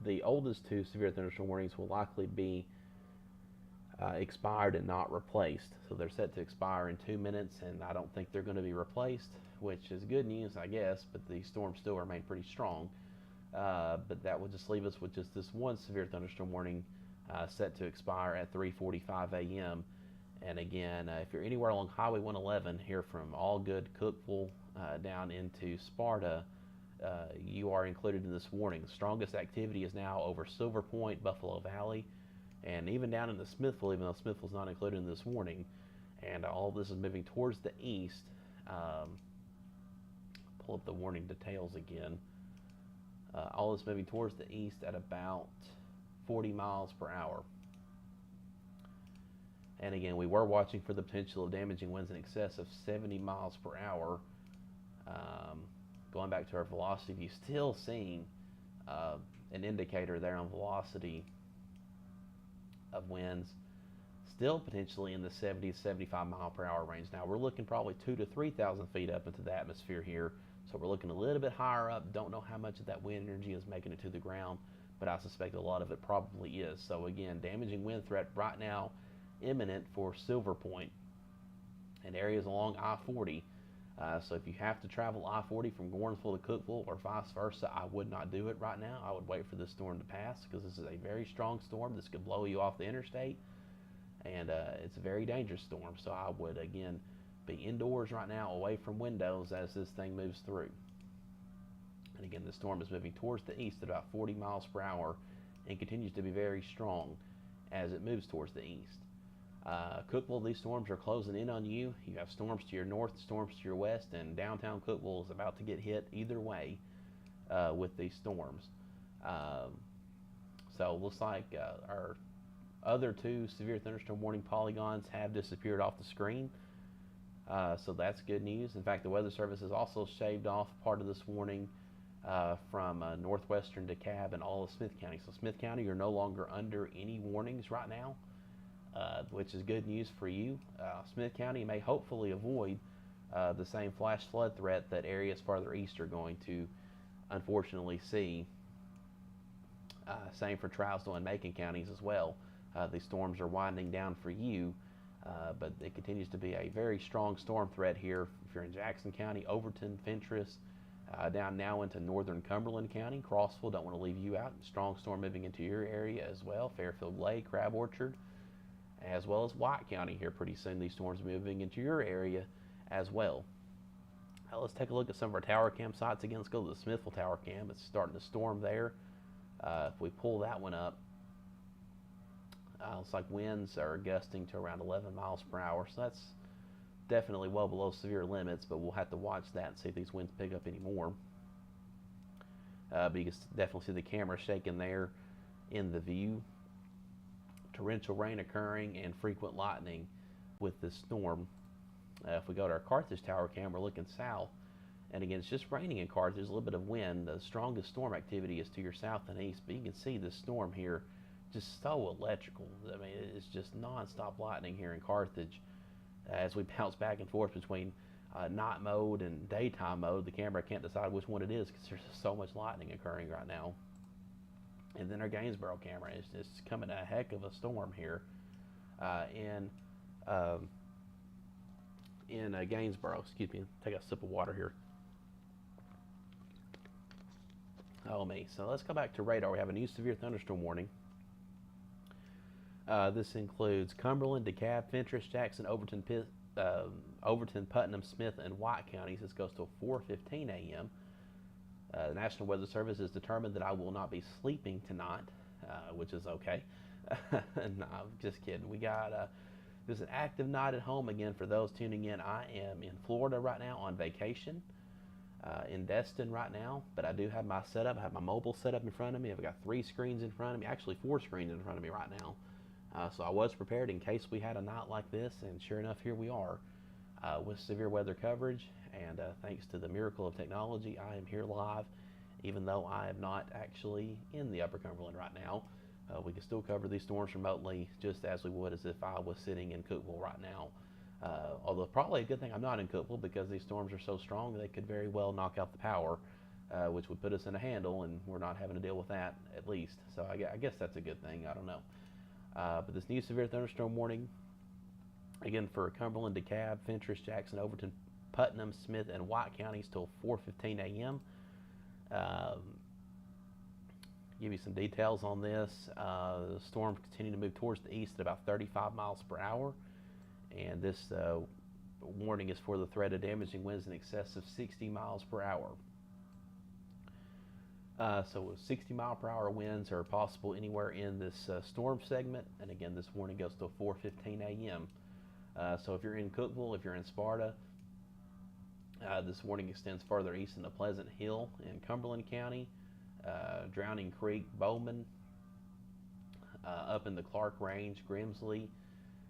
the oldest 2 severe thunderstorm warnings will likely be expired and not replaced. So they're set to expire in 2 minutes, and I don't think they're going to be replaced, which is good news, I guess, but the storms still remain pretty strong. But that would just leave us with just this one severe thunderstorm warning set to expire at 3:45 a.m. And again, if you're anywhere along Highway 111 here from Allgood, Cookeville, down into Sparta, you are included in this warning. The strongest activity is now over Silver Point, Buffalo Valley, and even down into Smithville, even though Smithville's not included in this warning. And all of this is moving towards the east. Pull up the warning details again. All this moving towards the east at about 40 miles per hour. And again, we were watching for the potential of damaging winds in excess of 70 miles per hour. Going back to our velocity view, still seeing an indicator there on velocity of winds, still potentially in the 70 to 75 mile per hour range. Now we're looking probably 2,000 to 3,000 feet up into the atmosphere here, so we're looking a little bit higher up. Don't know how much of that wind energy is making it to the ground, but I suspect a lot of it probably is. So again, damaging wind threat right now imminent for Silver Point and areas along I-40. So if you have to travel I-40 from Gordonsville to Cookeville or vice versa, I would not do it right now. I would wait for this storm to pass, because this is a very strong storm. This could blow you off the interstate, and it's a very dangerous storm. So I would, again, be indoors right now, away from windows as this thing moves through. And again, the storm is moving towards the east at about 40 miles per hour and continues to be very strong as it moves towards the east. Cookeville, these storms are closing in on you. You have storms to your north, storms to your west, and downtown Cookeville is about to get hit either way with these storms. So it looks like our other two severe thunderstorm warning polygons have disappeared off the screen. So that's good news. In fact, the Weather Service has also shaved off part of this warning from northwestern DeKalb and all of Smith County. So Smith County, you're no longer under any warnings right now, which is good news for you. Smith County may hopefully avoid the same flash flood threat that areas farther east are going to unfortunately see. Same for Trousdale and Macon counties as well. These storms are winding down for you, but it continues to be a very strong storm threat here. If you're in Jackson County, Overton, Fentress, down now into northern Cumberland County, Crossville, don't want to leave you out. Strong storm moving into your area as well. Fairfield Lake, Crab Orchard, as well as White County here pretty soon. These storms moving into your area as well. Let's take a look at some of our tower cam sites again. Let's go to the Smithville Tower Cam. It's starting to storm there. If we pull that one up, looks like winds are gusting to around 11 miles per hour. So that's definitely well below severe limits, but we'll have to watch that and see if these winds pick up any more. But you can definitely see the camera shaking there in the view. Torrential rain occurring and frequent lightning with this storm. If we go to our Carthage Tower Cam, we're looking south, and again, it's just raining in Carthage. There's a little bit of wind. The strongest storm activity is to your south and east, but you can see this storm here just so electrical. I mean, it's just non-stop lightning here in Carthage. As we bounce back and forth between night mode and daytime mode, the camera can't decide which one it is because there's just so much lightning occurring right now. And then our Gainsboro camera is just coming a heck of a storm here in Gainsboro. Excuse me, take a sip of water here. Oh me. So let's go back to radar. We have a new severe thunderstorm warning. This includes Cumberland, DeKalb, Fentress, Jackson, Overton, Putnam, Smith, and White counties. This goes till 4:15 a.m. The National Weather Service has determined that I will not be sleeping tonight, which is okay. No, I'm just kidding. We got this is an active night at home again for those tuning in. I am in Florida right now on vacation, in Destin right now, but I do have my setup. I have my mobile set up in front of me. I've got 3 screens in front of me, actually 4 screens in front of me right now. So I was prepared in case we had a night like this, and sure enough, here we are with severe weather coverage. And thanks to the miracle of technology, I am here live, even though I am not actually in the Upper Cumberland right now. We can still cover these storms remotely, just as we would as if I was sitting in Cookeville right now. Although probably a good thing I'm not in Cookeville, because these storms are so strong they could very well knock out the power, which would put us in a handle, and we're not having to deal with that at least. So I guess that's a good thing. I don't know. But this new severe thunderstorm warning, again for Cumberland, DeKalb, Fentress, Jackson, Overton, Putnam, Smith, and White counties till 4:15 a.m. Give you some details on this. The storm continued to move towards the east at about 35 miles per hour, and this warning is for the threat of damaging winds in excess of 60 miles per hour. So 60 mile per hour winds are possible anywhere in this storm segment, and again, this warning goes till 4:15 a.m. So if you're in Cookeville, if you're in Sparta, this warning extends further east into Pleasant Hill in Cumberland County, Drowning Creek, Bowman, up in the Clark Range, Grimsley,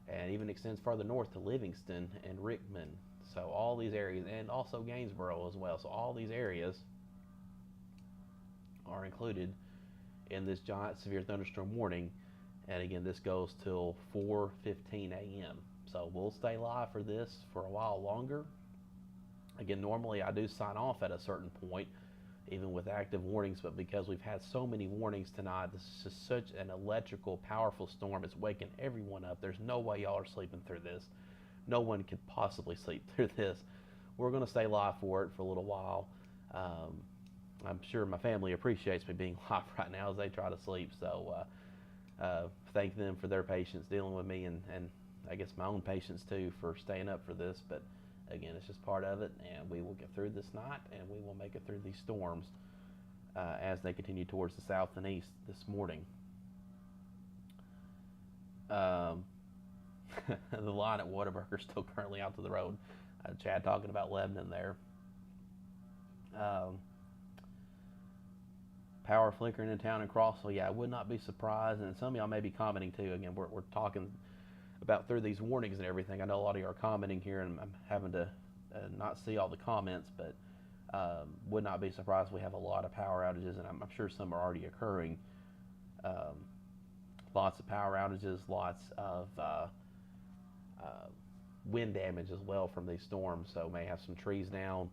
and even extends farther north to Livingston and Rickman. So all these areas, and also Gainsboro as well. So all these areas are included in this giant severe thunderstorm warning. And again, this goes till 4:15 a.m. So we'll stay live for this for a while longer. Again, normally I do sign off at a certain point, even with active warnings, but because we've had so many warnings tonight, this is just such an electrical, powerful storm. It's waking everyone up. There's no way y'all are sleeping through this. No one could possibly sleep through this we're going to stay live for it for a little while. I'm sure my family appreciates me being live right now as they try to sleep. So thank them for their patience dealing with me, and I guess my own patience too for staying up for this. But again, it's just part of it, and we will get through this night, and we will make it through these storms as they continue towards the south and east this morning. The line at Whataburger is still currently out to the road. Chad talking about Lebanon there. Power flickering in town in Crossville. Yeah, I would not be surprised, and some of y'all may be commenting too. Again, we're talking about through these warnings and everything. I know a lot of you are commenting here, and I'm having to not see all the comments, but would not be surprised we have a lot of power outages, and I'm sure some are already occurring. Lots of power outages, lots of wind damage as well from these storms, so may have some trees down,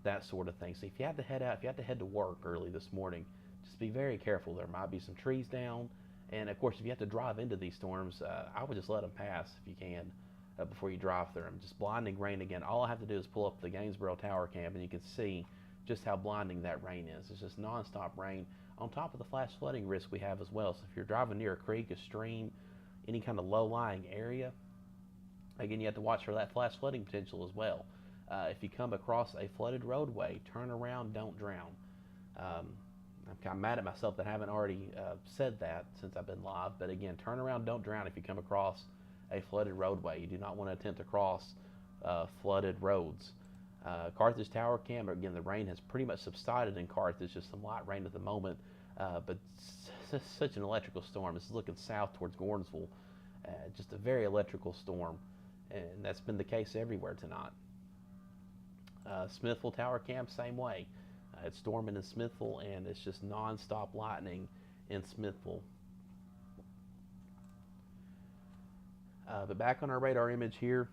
that sort of thing. So if you have to head out, if you have to head to work early this morning, just be very careful. There might be some trees down, and of course if you have to drive into these storms, I would just let them pass if you can before you drive through them. Just blinding rain again. All I have to do is pull up the Gainesboro Tower Cam, and you can see just how blinding that rain is. It's just nonstop rain on top of the flash flooding risk we have as well. So if you're driving near a creek, a stream, any kind of low-lying area, again, you have to watch for that flash flooding potential as well. If you come across a flooded roadway, turn around, don't drown. I'm kind of mad at myself that I haven't already said that since I've been live, but again, turn around, don't drown if you come across a flooded roadway. You do not want to attempt to cross flooded roads. Carthage Tower Cam, again, the rain has pretty much subsided in Carthage, just some light rain at the moment, but such an electrical storm. This is looking south towards Gordonsville, just a very electrical storm, and that's been the case everywhere tonight. Smithville Tower Cam, same way. It's storming in Smithville, and it's just non-stop lightning in Smithville. But back on our radar image here,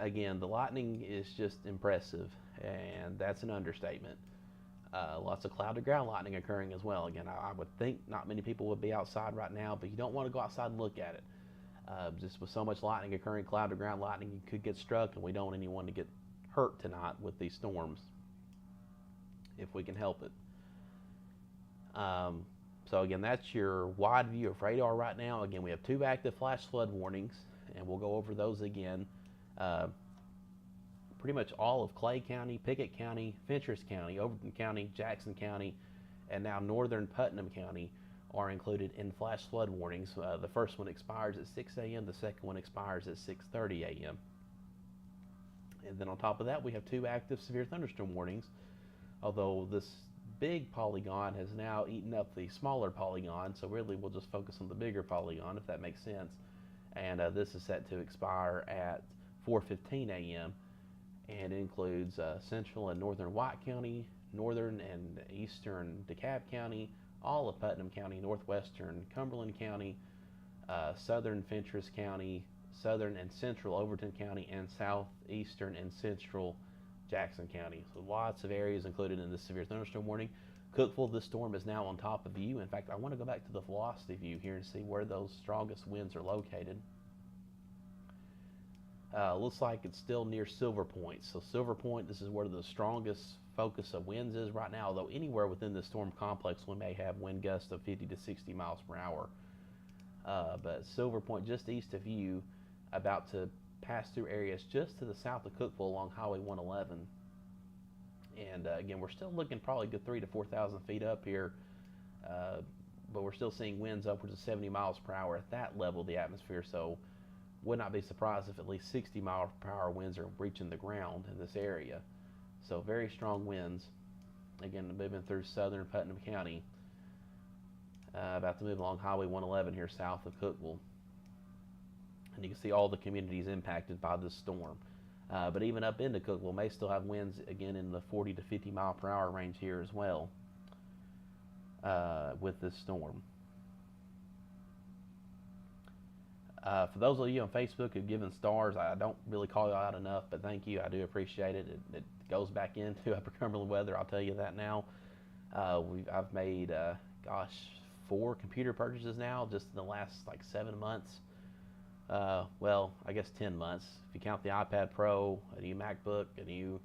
again, the lightning is just impressive, and that's an understatement. Lots of cloud-to-ground lightning occurring as well. Again, I would think not many people would be outside right now, but you don't want to go outside and look at it. Just with so much lightning occurring, cloud-to-ground lightning, you could get struck, and we don't want anyone to get hurt tonight with these storms, if we can help it. So again, that's your wide view of radar right now. Again, we have 2 active flash flood warnings, and we'll go over those again. Pretty much all of Clay County, Pickett County, Fentress County, Overton County, Jackson County, and now northern Putnam County are included in flash flood warnings. The first one expires at 6 a.m., the second one expires at 6:30 a.m. And then on top of that, we have 2 active severe thunderstorm warnings, although this big polygon has now eaten up the smaller polygon, so really we'll just focus on the bigger polygon, if that makes sense. And this is set to expire at 4:15 a.m., and it includes central and northern White County, northern and eastern DeKalb County, all of Putnam County, northwestern Cumberland County, southern Fentress County, southern and central Overton County, and southeastern and central Jackson County. So lots of areas included in this severe thunderstorm warning. Cookeville, this storm is now on top of you. In fact, I want to go back to the velocity view here and see where those strongest winds are located. Looks like it's still near Silver Point. So Silver Point, this is where the strongest focus of winds is right now, although anywhere within the storm complex we may have wind gusts of 50 to 60 miles per hour. But Silver Point, just east of you, about to pass through areas just to the south of Cookeville along Highway 111. And again, we're still looking probably good 3,000 to 4,000 feet up here, but we're still seeing winds upwards of 70 miles per hour at that level of the atmosphere. So would not be surprised if at least 60 mile per hour winds are reaching the ground in this area. So very strong winds. Again, moving through southern Putnam County, about to move along Highway 111 here south of Cookeville. And you can see all the communities impacted by this storm. But even up into Cookeville may still have winds again in the 40 to 50 mile per hour range here as well with this storm. For those of you on Facebook who've given stars, I don't really call you out enough, but thank you. I do appreciate it. It goes back into Upper Cumberland weather, I'll tell you that now. I've made, 4 computer purchases now just in the last like 7 months. Well, I guess 10 months. If you count the iPad Pro, a new MacBook, a new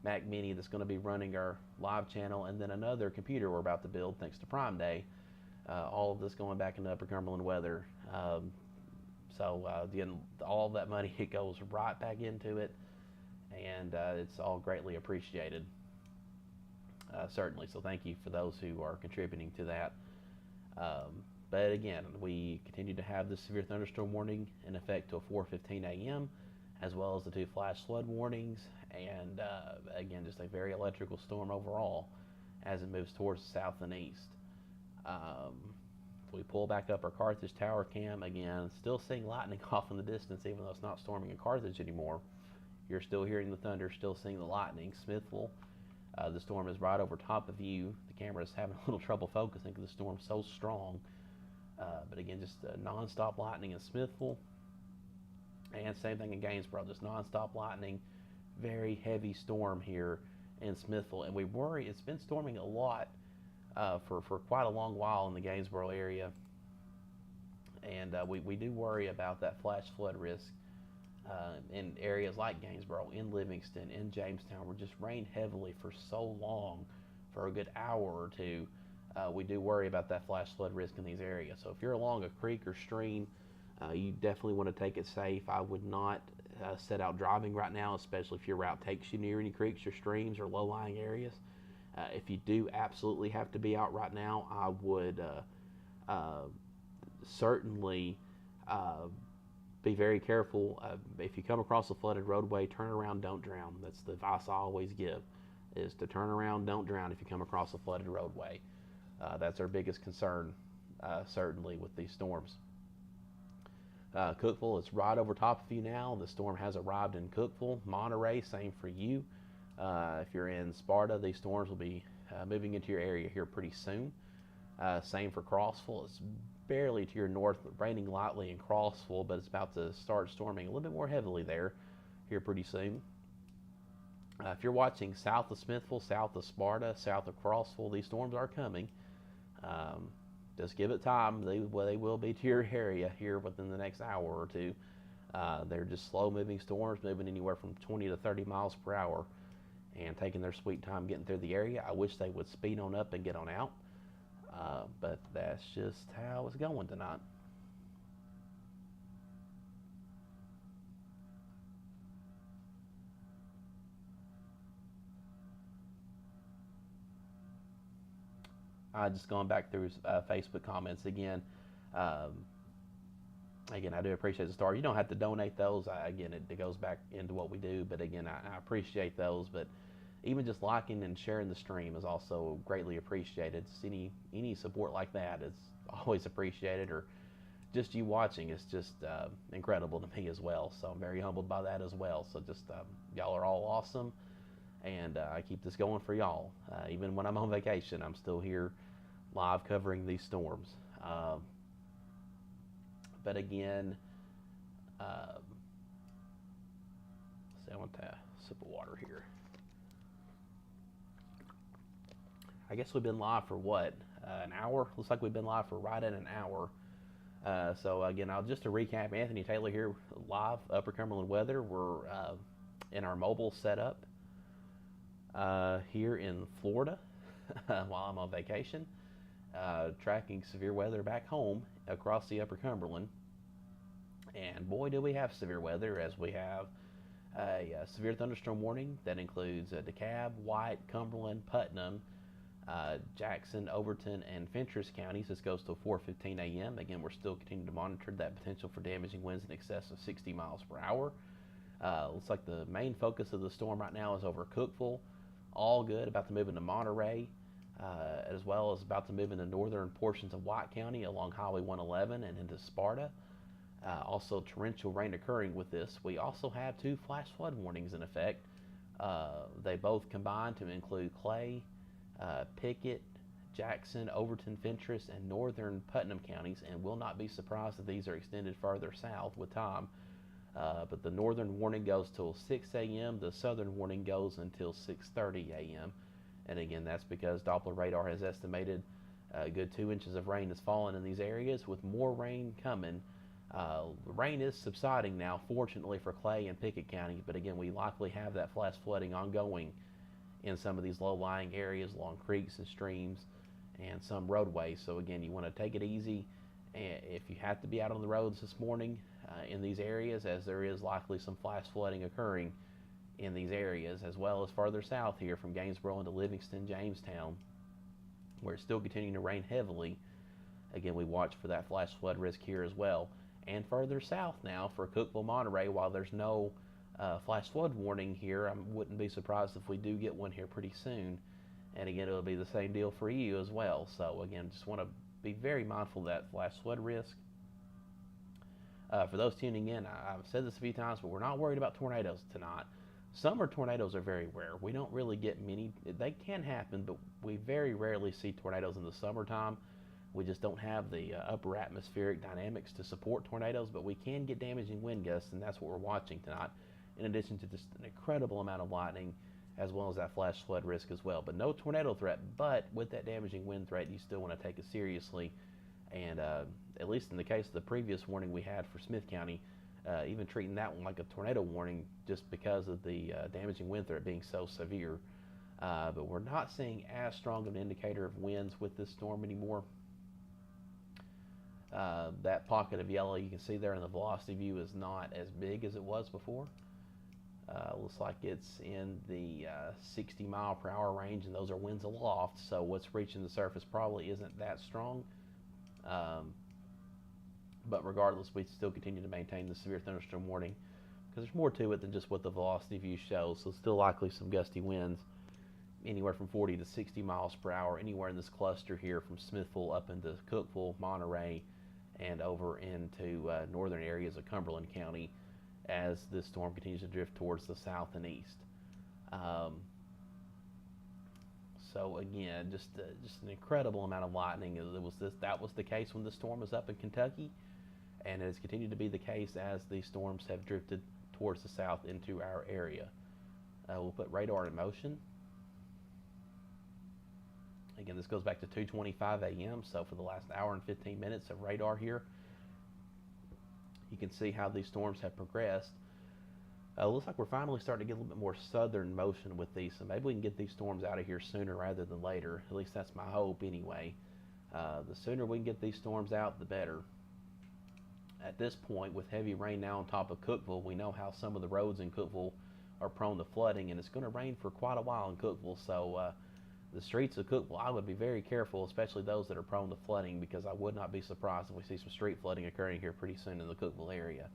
Mac Mini that's going to be running our live channel, and then another computer we're about to build thanks to Prime Day. All of this going back into Upper Cumberland weather. Again, all of that money, it goes right back into it, and it's all greatly appreciated, certainly. So thank you for those who are contributing to that. But again, we continue to have the severe thunderstorm warning in effect till 4:15 a.m., as well as the 2 flash flood warnings, and again, just a very electrical storm overall as it moves towards the south and east. If we pull back up our Carthage tower cam, again, still seeing lightning off in the distance, even though it's not storming in Carthage anymore. You're still hearing the thunder, still seeing the lightning. Smithville, the storm is right over top of you. The camera is having a little trouble focusing because the storm's so strong. But again, just non-stop lightning in Smithville. And same thing in Gainesboro, just non-stop lightning. Very heavy storm here in Smithville. And we worry, it's been storming a lot for quite a long while in the Gainesboro area. And we do worry about that flash flood risk in areas like Gainesboro, in Livingston, in Jamestown, where just rained heavily for so long, for a good hour or two. We do worry about that flash flood risk in these areas. So if you're along a creek or stream, you definitely want to take it safe. I would not set out driving right now, especially if your route takes you near any creeks or streams or low-lying areas. If you do absolutely have to be out right now, I would certainly be very careful. If you come across a flooded roadway, turn around, don't drown. That's the advice I always give, is to turn around, don't drown if you come across a flooded roadway. That's our biggest concern, certainly, with these storms. Cookeville is right over top of you now. The storm has arrived in Cookeville. Monterey, same for you. If you're in Sparta, these storms will be moving into your area here pretty soon. Same for Crossville. It's barely to your north, raining lightly in Crossville, but it's about to start storming a little bit more heavily there here pretty soon. If you're watching south of Smithville, south of Sparta, south of Crossville, these storms are coming. Just give it time. They will be to your area here within the next hour or two. They're just slow-moving storms, moving anywhere from 20 to 30 miles per hour and taking their sweet time getting through the area. I wish they would speed on up and get on out, but that's just how it's going tonight. Just going back through Facebook comments again. Um, Again, I do appreciate the star. You don't have to donate those. Again, it goes back into what we do. But again, I appreciate those. But even just liking and sharing the stream is also greatly appreciated. Any support like that is always appreciated. Or just you watching is just incredible to me as well. So I'm very humbled by that as well. So just y'all are all awesome, and I keep this going for y'all. Even when I'm on vacation, I'm still here live covering these storms. But again, I want a sip of water here. I guess we've been live for what, an hour? Looks like we've been live for right at an hour. So again, just to recap, Anthony Taylor here, live Upper Cumberland weather. We're in our mobile setup here in Florida while I'm on vacation, tracking severe weather back home across the Upper Cumberland. And boy, do we have severe weather, as we have a severe thunderstorm warning that includes DeKalb, White, Cumberland, Putnam, Jackson, Overton, and Fentress counties. This goes till 4:15 a.m. Again, we're still continuing to monitor that potential for damaging winds in excess of 60 miles per hour. Looks like the main focus of the storm right now is over Cookeville. All good, about to move into Monterey, as well as about to move into northern portions of White County along Highway 111 and into Sparta. Also, torrential rain occurring with this. We also have 2 flash flood warnings in effect. They both combine to include Clay, Pickett, Jackson, Overton, Fentress, and northern Putnam counties, and will not be surprised if these are extended further south with time. But the northern warning goes till 6 a.m. The southern warning goes until 6:30 a.m. And again, that's because Doppler radar has estimated a good 2 inches of rain has fallen in these areas, with more rain coming The rain is subsiding now, fortunately for Clay and Pickett counties, but again, we likely have that flash flooding ongoing in some of these low-lying areas along creeks and streams and some roadways. So again, you want to take it easy. And if you have to be out on the roads this morning in these areas, as there is likely some flash flooding occurring in these areas, as well as farther south here from Gainesboro into Livingston, Jamestown, where it's still continuing to rain heavily. Again, we watch for that flash flood risk here as well. And further south now for Cookeville, Monterey, while there's no flash flood warning here, I wouldn't be surprised if we do get one here pretty soon. And again, it'll be the same deal for you as well. So again, just want to be very mindful of that flash flood risk. For those tuning in, I've said this a few times, but we're not worried about tornadoes tonight. Summer tornadoes are very rare. We don't really get many. They can happen, but we very rarely see tornadoes in the summertime. We just don't have the upper atmospheric dynamics to support tornadoes, but we can get damaging wind gusts, and that's what we're watching tonight, in addition to just an incredible amount of lightning, as well as that flash flood risk as well. But no tornado threat, but with that damaging wind threat, you still want to take it seriously. And at least in the case of the previous warning we had for Smith County, even treating that one like a tornado warning just because of the damaging wind threat being so severe. But we're not seeing as strong of an indicator of winds with this storm anymore. That pocket of yellow you can see there in the velocity view is not as big as it was before. Looks like it's in the 60 mile per hour range, and those are winds aloft, so what's reaching the surface probably isn't that strong. But regardless, we still continue to maintain the severe thunderstorm warning because there's more to it than just what the velocity view shows. So still likely some gusty winds, anywhere from 40 to 60 miles per hour, anywhere in this cluster here from Smithville up into Cookeville, Monterey, and over into northern areas of Cumberland County as this storm continues to drift towards the south and east. So again, just an incredible amount of lightning. That was the case when the storm was up in Kentucky, and it has continued to be the case as these storms have drifted towards the south into our area. We'll put radar in motion. Again, this goes back to 2:25 a.m. So for the last hour and 15 minutes of radar here, you can see how these storms have progressed. Looks like we're finally starting to get a little bit more southern motion with these, so maybe we can get these storms out of here sooner rather than later. At least that's my hope anyway. The sooner we can get these storms out, the better. At this point, with heavy rain now on top of Cookeville, we know how some of the roads in Cookeville are prone to flooding, and it's going to rain for quite a while in Cookeville, so the streets of Cookeville, I would be very careful, especially those that are prone to flooding, because I would not be surprised if we see some street flooding occurring here pretty soon in the Cookeville area.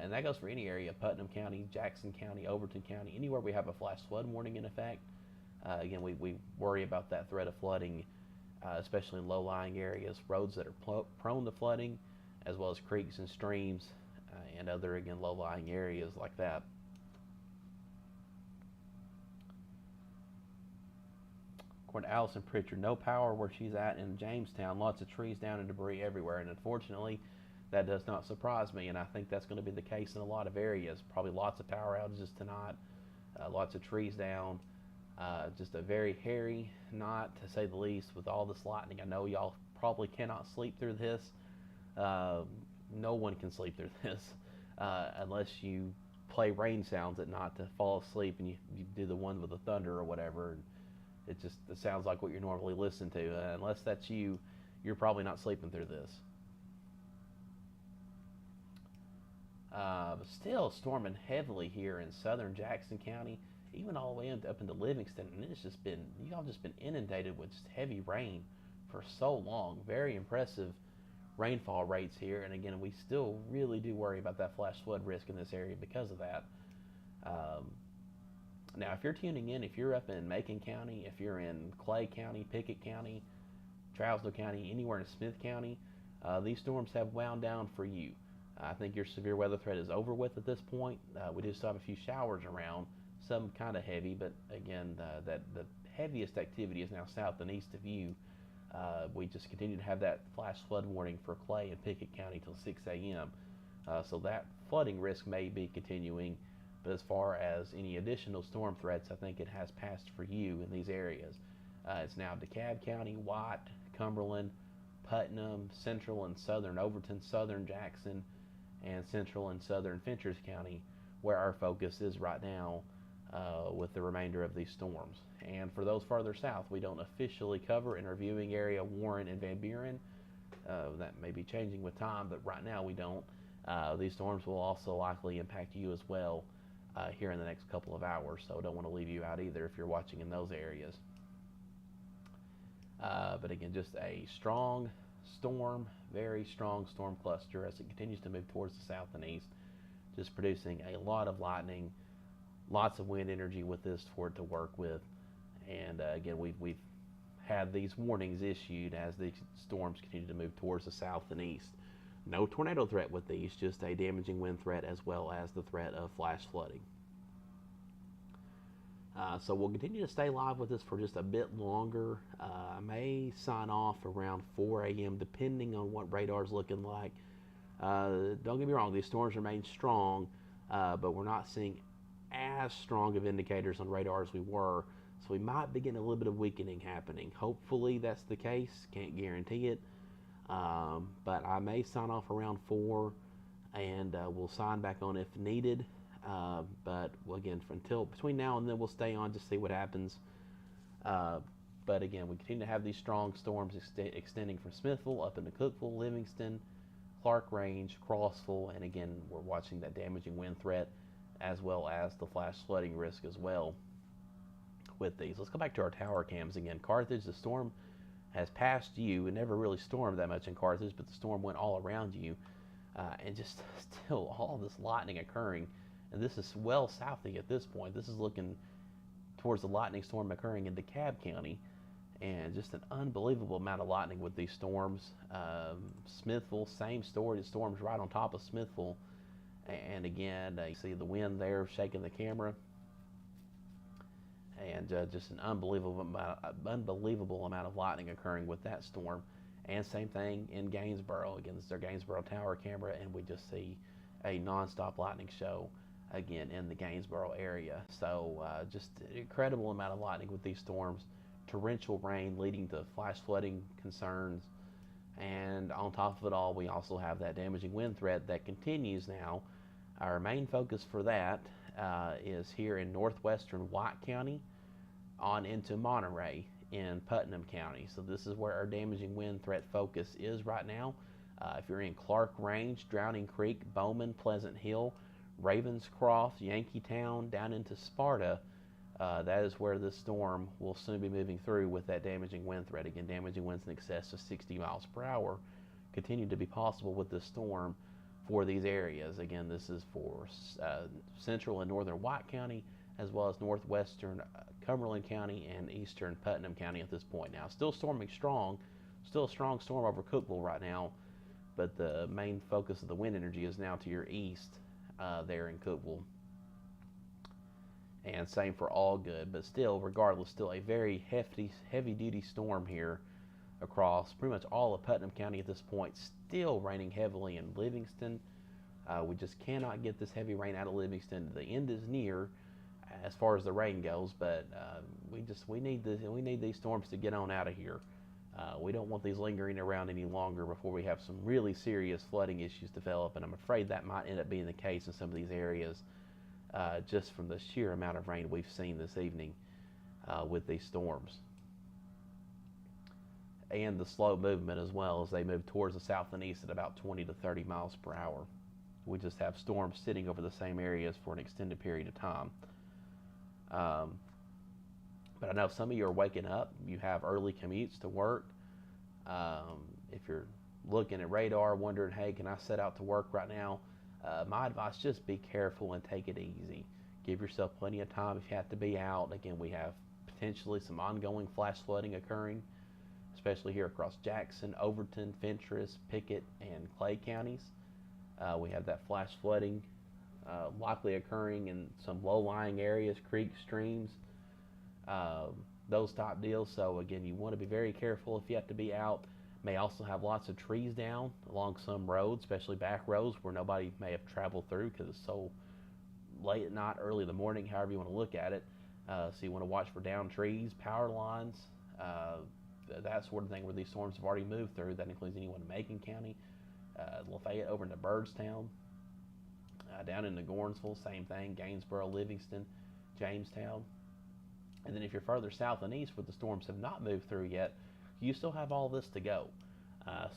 And that goes for any area, Putnam County, Jackson County, Overton County, anywhere we have a flash flood warning in effect. Again, we worry about that threat of flooding, especially in low-lying areas, roads that are prone to flooding, as well as creeks and streams, and other, again, low-lying areas like that. According to Allison Pritchard, no power where she's at in Jamestown, lots of trees down and debris everywhere, and unfortunately, that does not surprise me, and I think that's going to be the case in a lot of areas. Probably lots of power outages tonight, lots of trees down, just a very hairy night, to say the least, with all this lightning. I know y'all probably cannot sleep through this. No one can sleep through this unless you play rain sounds at night to fall asleep, and you do the one with the thunder or whatever. And it sounds like what you normally listen to. Unless that's you, you're probably not sleeping through this. But still storming heavily here in southern Jackson County, even all the way up into Livingston, and it's just been, y'all just been inundated with just heavy rain for so long. Very impressive rainfall rates here, and again, we still really do worry about that flash flood risk in this area because of that. Now, if you're tuning in, if you're up in Macon County, if you're in Clay County, Pickett County, Trousdale County, anywhere in Smith County, these storms have wound down for you. I think your severe weather threat is over with at this point. We do still have a few showers around, some kind of heavy, but again, the heaviest activity is now south and east of you. We just continue to have that flash flood warning for Clay and Pickett County till 6 a.m. So that flooding risk may be continuing, but as far as any additional storm threats, I think it has passed for you in these areas. It's now DeKalb County, White, Cumberland, Putnam, central and southern Overton, southern Jackson, and central and southern Fentress County, where our focus is right now with the remainder of these storms. And for those farther south, we don't officially cover in our viewing area Warren and Van Buren. That may be changing with time, but right now we don't. These storms will also likely impact you as well here in the next couple of hours, so don't want to leave you out either if you're watching in those areas. But again, just a strong storm, very strong storm cluster as it continues to move towards the south and east, just producing a lot of lightning, lots of wind energy with this for it to work with. And again, we've had these warnings issued as these storms continue to move towards the south and east. No tornado threat with these, just a damaging wind threat as well as the threat of flash flooding. So we'll continue to stay live with this for just a bit longer. I may sign off around 4 a.m. depending on what radar's looking like. Don't get me wrong, these storms remain strong, but we're not seeing as strong of indicators on radar as we were. So we might be getting a little bit of weakening happening. Hopefully that's the case. Can't guarantee it. But I may sign off around 4 and we'll sign back on if needed. But again, until between now and then, we'll stay on to see what happens. But again, we continue to have these strong storms extending from Smithville up into Cookeville, Livingston, Clark Range, Crossville, and again, we're watching that damaging wind threat as well as the flash flooding risk as well with these. Let's go back to our tower cams again. Carthage, the storm has passed you. It never really stormed that much in Carthage, but the storm went all around you, and just still all this lightning occurring. And this is well southy at this point. This is looking towards the lightning storm occurring in DeKalb County, and just an unbelievable amount of lightning with these storms. Smithville, same story. The storm's right on top of Smithville, and again, you see the wind there shaking the camera, and just an unbelievable amount of lightning occurring with that storm. And same thing in Gainsboro. Again, this is our Gainsboro tower camera, and we just see a non-stop lightning show again in the Gainsboro area. So just an incredible amount of lightning with these storms, torrential rain leading to flash flooding concerns, and on top of it all, we also have that damaging wind threat that continues now. Our main focus for that is here in northwestern White County on into Monterey in Putnam County. So this is where our damaging wind threat focus is right now. If you're in Clark Range, Drowning Creek, Bowman, Pleasant Hill, Ravenscroft, Yankeetown, down into Sparta, that is where this storm will soon be moving through with that damaging wind threat. Again, damaging winds in excess of 60 miles per hour continue to be possible with this storm for these areas. Again, this is for central and northern White County, as well as northwestern Cumberland County and eastern Putnam County at this point. Now, still storming strong, still a strong storm over Cookeville right now, but the main focus of the wind energy is now to your east there in Cookeville. And same for Allgood, but still, regardless, still a very heavy-duty storm here across pretty much all of Putnam County at this point. Still raining heavily in Livingston. We just cannot get this heavy rain out of Livingston. The end is near as far as the rain goes, but we need these storms to get on out of here. We don't want these lingering around any longer before we have some really serious flooding issues develop, and I'm afraid that might end up being the case in some of these areas just from the sheer amount of rain we've seen this evening with these storms. And the slow movement as well as they move towards the south and east at about 20 to 30 miles per hour. We just have storms sitting over the same areas for an extended period of time. But I know some of you are waking up. You have early commutes to work. If you're looking at radar, wondering, hey, can I set out to work right now? My advice, just be careful and take it easy. Give yourself plenty of time if you have to be out. Again, we have potentially some ongoing flash flooding occurring, especially here across Jackson, Overton, Fentress, Pickett, and Clay counties. We have that flash flooding likely occurring in some low-lying areas, creeks, streams, those type deals. So again, you want to be very careful if you have to be out. May also have lots of trees down along some roads, especially back roads where nobody may have traveled through because it's so late at night, early in the morning, however you want to look at it. So you want to watch for downed trees, power lines, that sort of thing where these storms have already moved through. That includes anyone in Macon County, Lafayette over into Byrdstown, down into Gornsville, same thing, Gainesboro, Livingston, Jamestown. And then if you're further south and east where the storms have not moved through yet, you still have all this to go.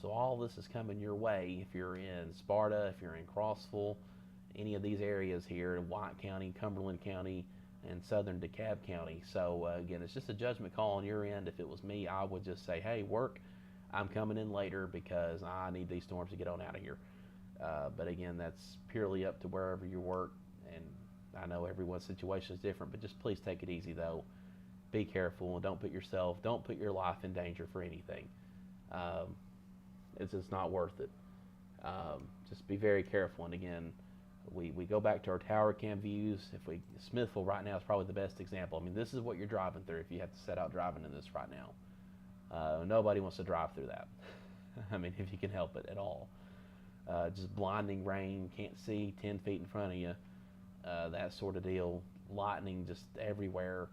So all this is coming your way if you're in Sparta, if you're in Crossville, any of these areas here in White County, Cumberland County, and southern DeKalb County. So again, it's just a judgment call on your end. If it was me, I would just say, hey, work, I'm coming in later because I need these storms to get on out of here. But again, that's purely up to wherever you work, and I know everyone's situation is different, but just please take it easy though. Be careful and don't put your life in danger for anything. It's just not worth it. Just be very careful. And again, we go back to our tower cam views. Smithville right now is probably the best example. I mean, this is what you're driving through if you have to set out driving in this right now. Nobody wants to drive through that. I mean, if you can help it at all. Just blinding rain, can't see 10 feet in front of you, that sort of deal. Lightning just everywhere.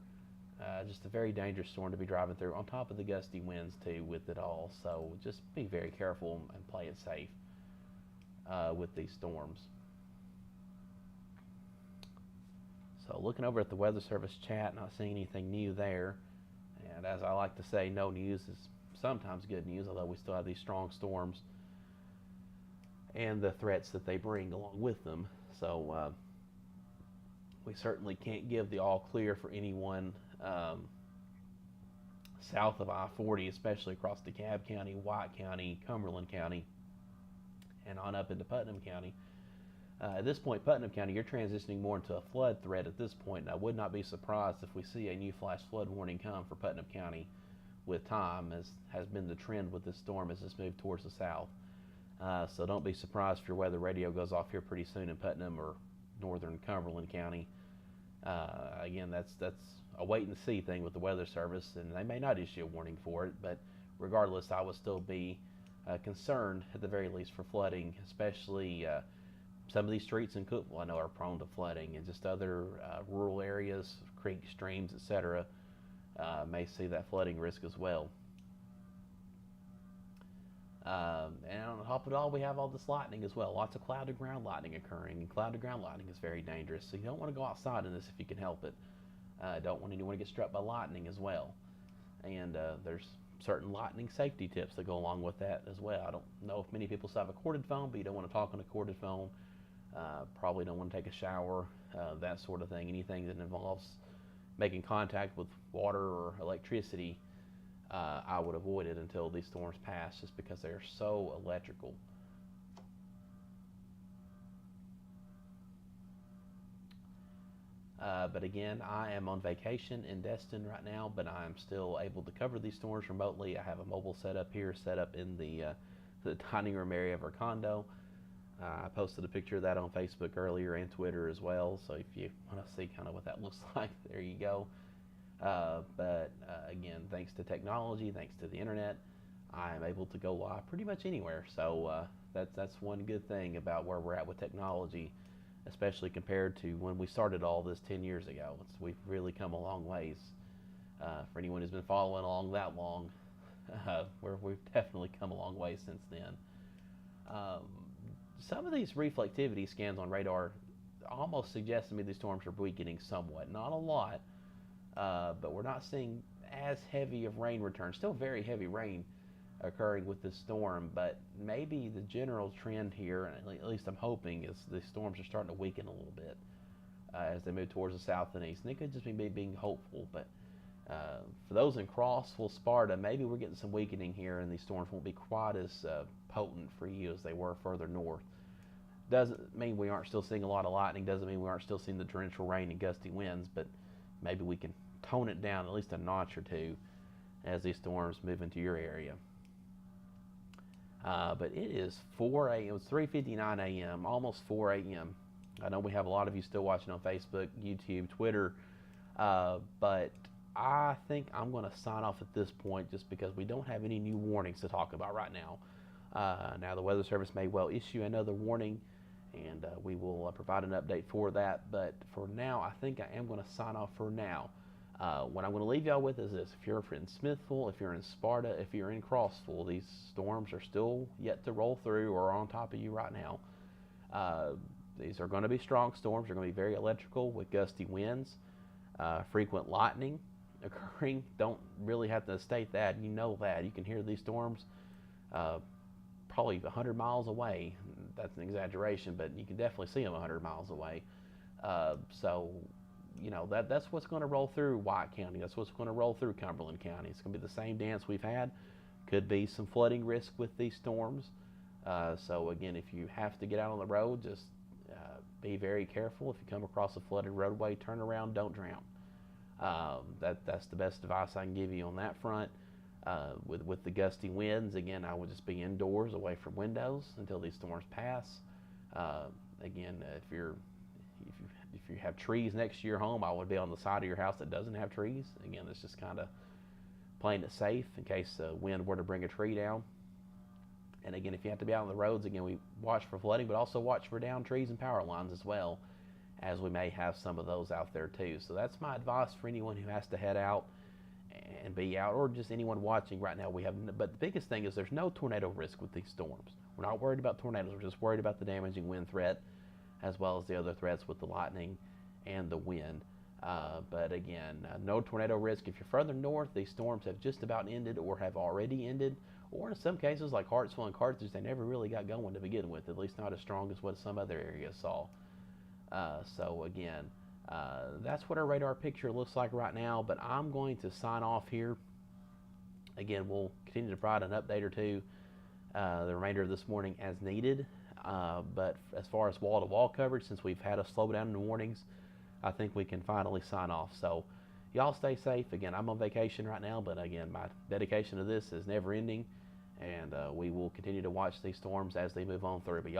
Just a very dangerous storm to be driving through, on top of the gusty winds too with it all. So just be very careful and play it safe with these storms. So looking over at the Weather Service chat, not seeing anything new there. And as I like to say, no news is sometimes good news, although we still have these strong storms and the threats that they bring along with them. So we certainly can't give the all clear for anyone south of I-40, especially across DeKalb County, White County, Cumberland County, and on up into Putnam County. At this point, Putnam County, you're transitioning more into a flood threat at this point, and I would not be surprised if we see a new flash flood warning come for Putnam County with time, as has been the trend with this storm as it's moved towards the south. So don't be surprised if your weather radio goes off here pretty soon in Putnam or northern Cumberland County. Again, that's a wait and see thing with the Weather Service, and they may not issue a warning for it, but regardless, I would still be concerned at the very least for flooding, especially some of these streets in Cookeville I know are prone to flooding, and just other rural areas, creeks, streams, etc. May see that flooding risk as well. And on top of it all, we have all this lightning as well. Lots of cloud to ground lightning occurring, and cloud to ground lightning is very dangerous. So you don't want to go outside in this if you can help it. Don't want anyone to get struck by lightning as well. And there's certain lightning safety tips that go along with that as well. I don't know if many people still have a corded phone, but you don't want to talk on a corded phone. Probably don't want to take a shower, that sort of thing. Anything that involves making contact with water or electricity, I would avoid it until these storms pass, just because they're so electrical. But again, I am on vacation in Destin right now, but I'm still able to cover these storms remotely. I have a mobile setup here, set up in the dining room area of our condo. I posted a picture of that on Facebook earlier and Twitter as well, so if you want to see kind of what that looks like, there you go. But again, thanks to technology, thanks to the internet, I am able to go live pretty much anywhere. So that's one good thing about where we're at with technology, especially compared to when we started all this 10 years ago. We've really come a long ways. For anyone who's been following along that long, we've definitely come a long way since then. Some of these reflectivity scans on radar almost suggest to me these storms are weakening somewhat. Not a lot, but we're not seeing as heavy of rain return. Still very heavy rain occurring with this storm, but maybe the general trend here, and at least I'm hoping, is the storms are starting to weaken a little bit as they move towards the south and east. And it could just be me being hopeful, but for those in Crossville, Sparta, maybe we're getting some weakening here, and these storms won't be quite as potent for you as they were further north. Doesn't mean we aren't still seeing a lot of lightning, doesn't mean we aren't still seeing the torrential rain and gusty winds, but maybe we can tone it down at least a notch or two as these storms move into your area. But it is 4 a.m. It was 3:59 a.m., almost 4 a.m. I know we have a lot of you still watching on Facebook, YouTube, Twitter, but I think I'm going to sign off at this point just because we don't have any new warnings to talk about right now. Now the Weather Service may well issue another warning, and we will provide an update for that. But for now, I think I am going to sign off for now. What I'm going to leave y'all with is this. If you're in Smithville, if you're in Sparta, if you're in Crossville, these storms are still yet to roll through or are on top of you right now. These are going to be strong storms. They're going to be very electrical with gusty winds, frequent lightning occurring. Don't really have to state that. You know that. You can hear these storms probably 100 miles away. That's an exaggeration, but you can definitely see them 100 miles away. So, that's what's going to roll through White County. That's what's going to roll through Cumberland County. It's going to be the same dance we've had. Could be some flooding risk with these storms. So again, if you have to get out on the road, just be very careful. If you come across a flooded roadway, turn around, don't drown. That's the best advice I can give you on that front. With the gusty winds, again, I would just be indoors, away from windows until these storms pass. Again, if you have trees next to your home, I would be on the side of your house that doesn't have trees. Again, it's just kind of playing it safe in case the wind were to bring a tree down. And again, if you have to be out on the roads, again, we watch for flooding, but also watch for downed trees and power lines as well, as we may have some of those out there too. So that's my advice for anyone who has to head out and be out, or just anyone watching right now. But the biggest thing is there's no tornado risk with these storms. We're not worried about tornadoes. We're just worried about the damaging wind threat, as well as the other threats with the lightning and the wind. But again, no tornado risk. If you're further north, these storms have just about ended or have already ended. Or in some cases, like Hartsville and Carthage, they never really got going to begin with, at least not as strong as what some other areas saw. So again, that's what our radar picture looks like right now, but I'm going to sign off here. Again, we'll continue to provide an update or two the remainder of this morning as needed. But as far as wall-to-wall coverage, since we've had a slowdown in the warnings, I think we can finally sign off. So y'all stay safe. Again, I'm on vacation right now, but again, my dedication to this is never ending. And we will continue to watch these storms as they move on through. But y'all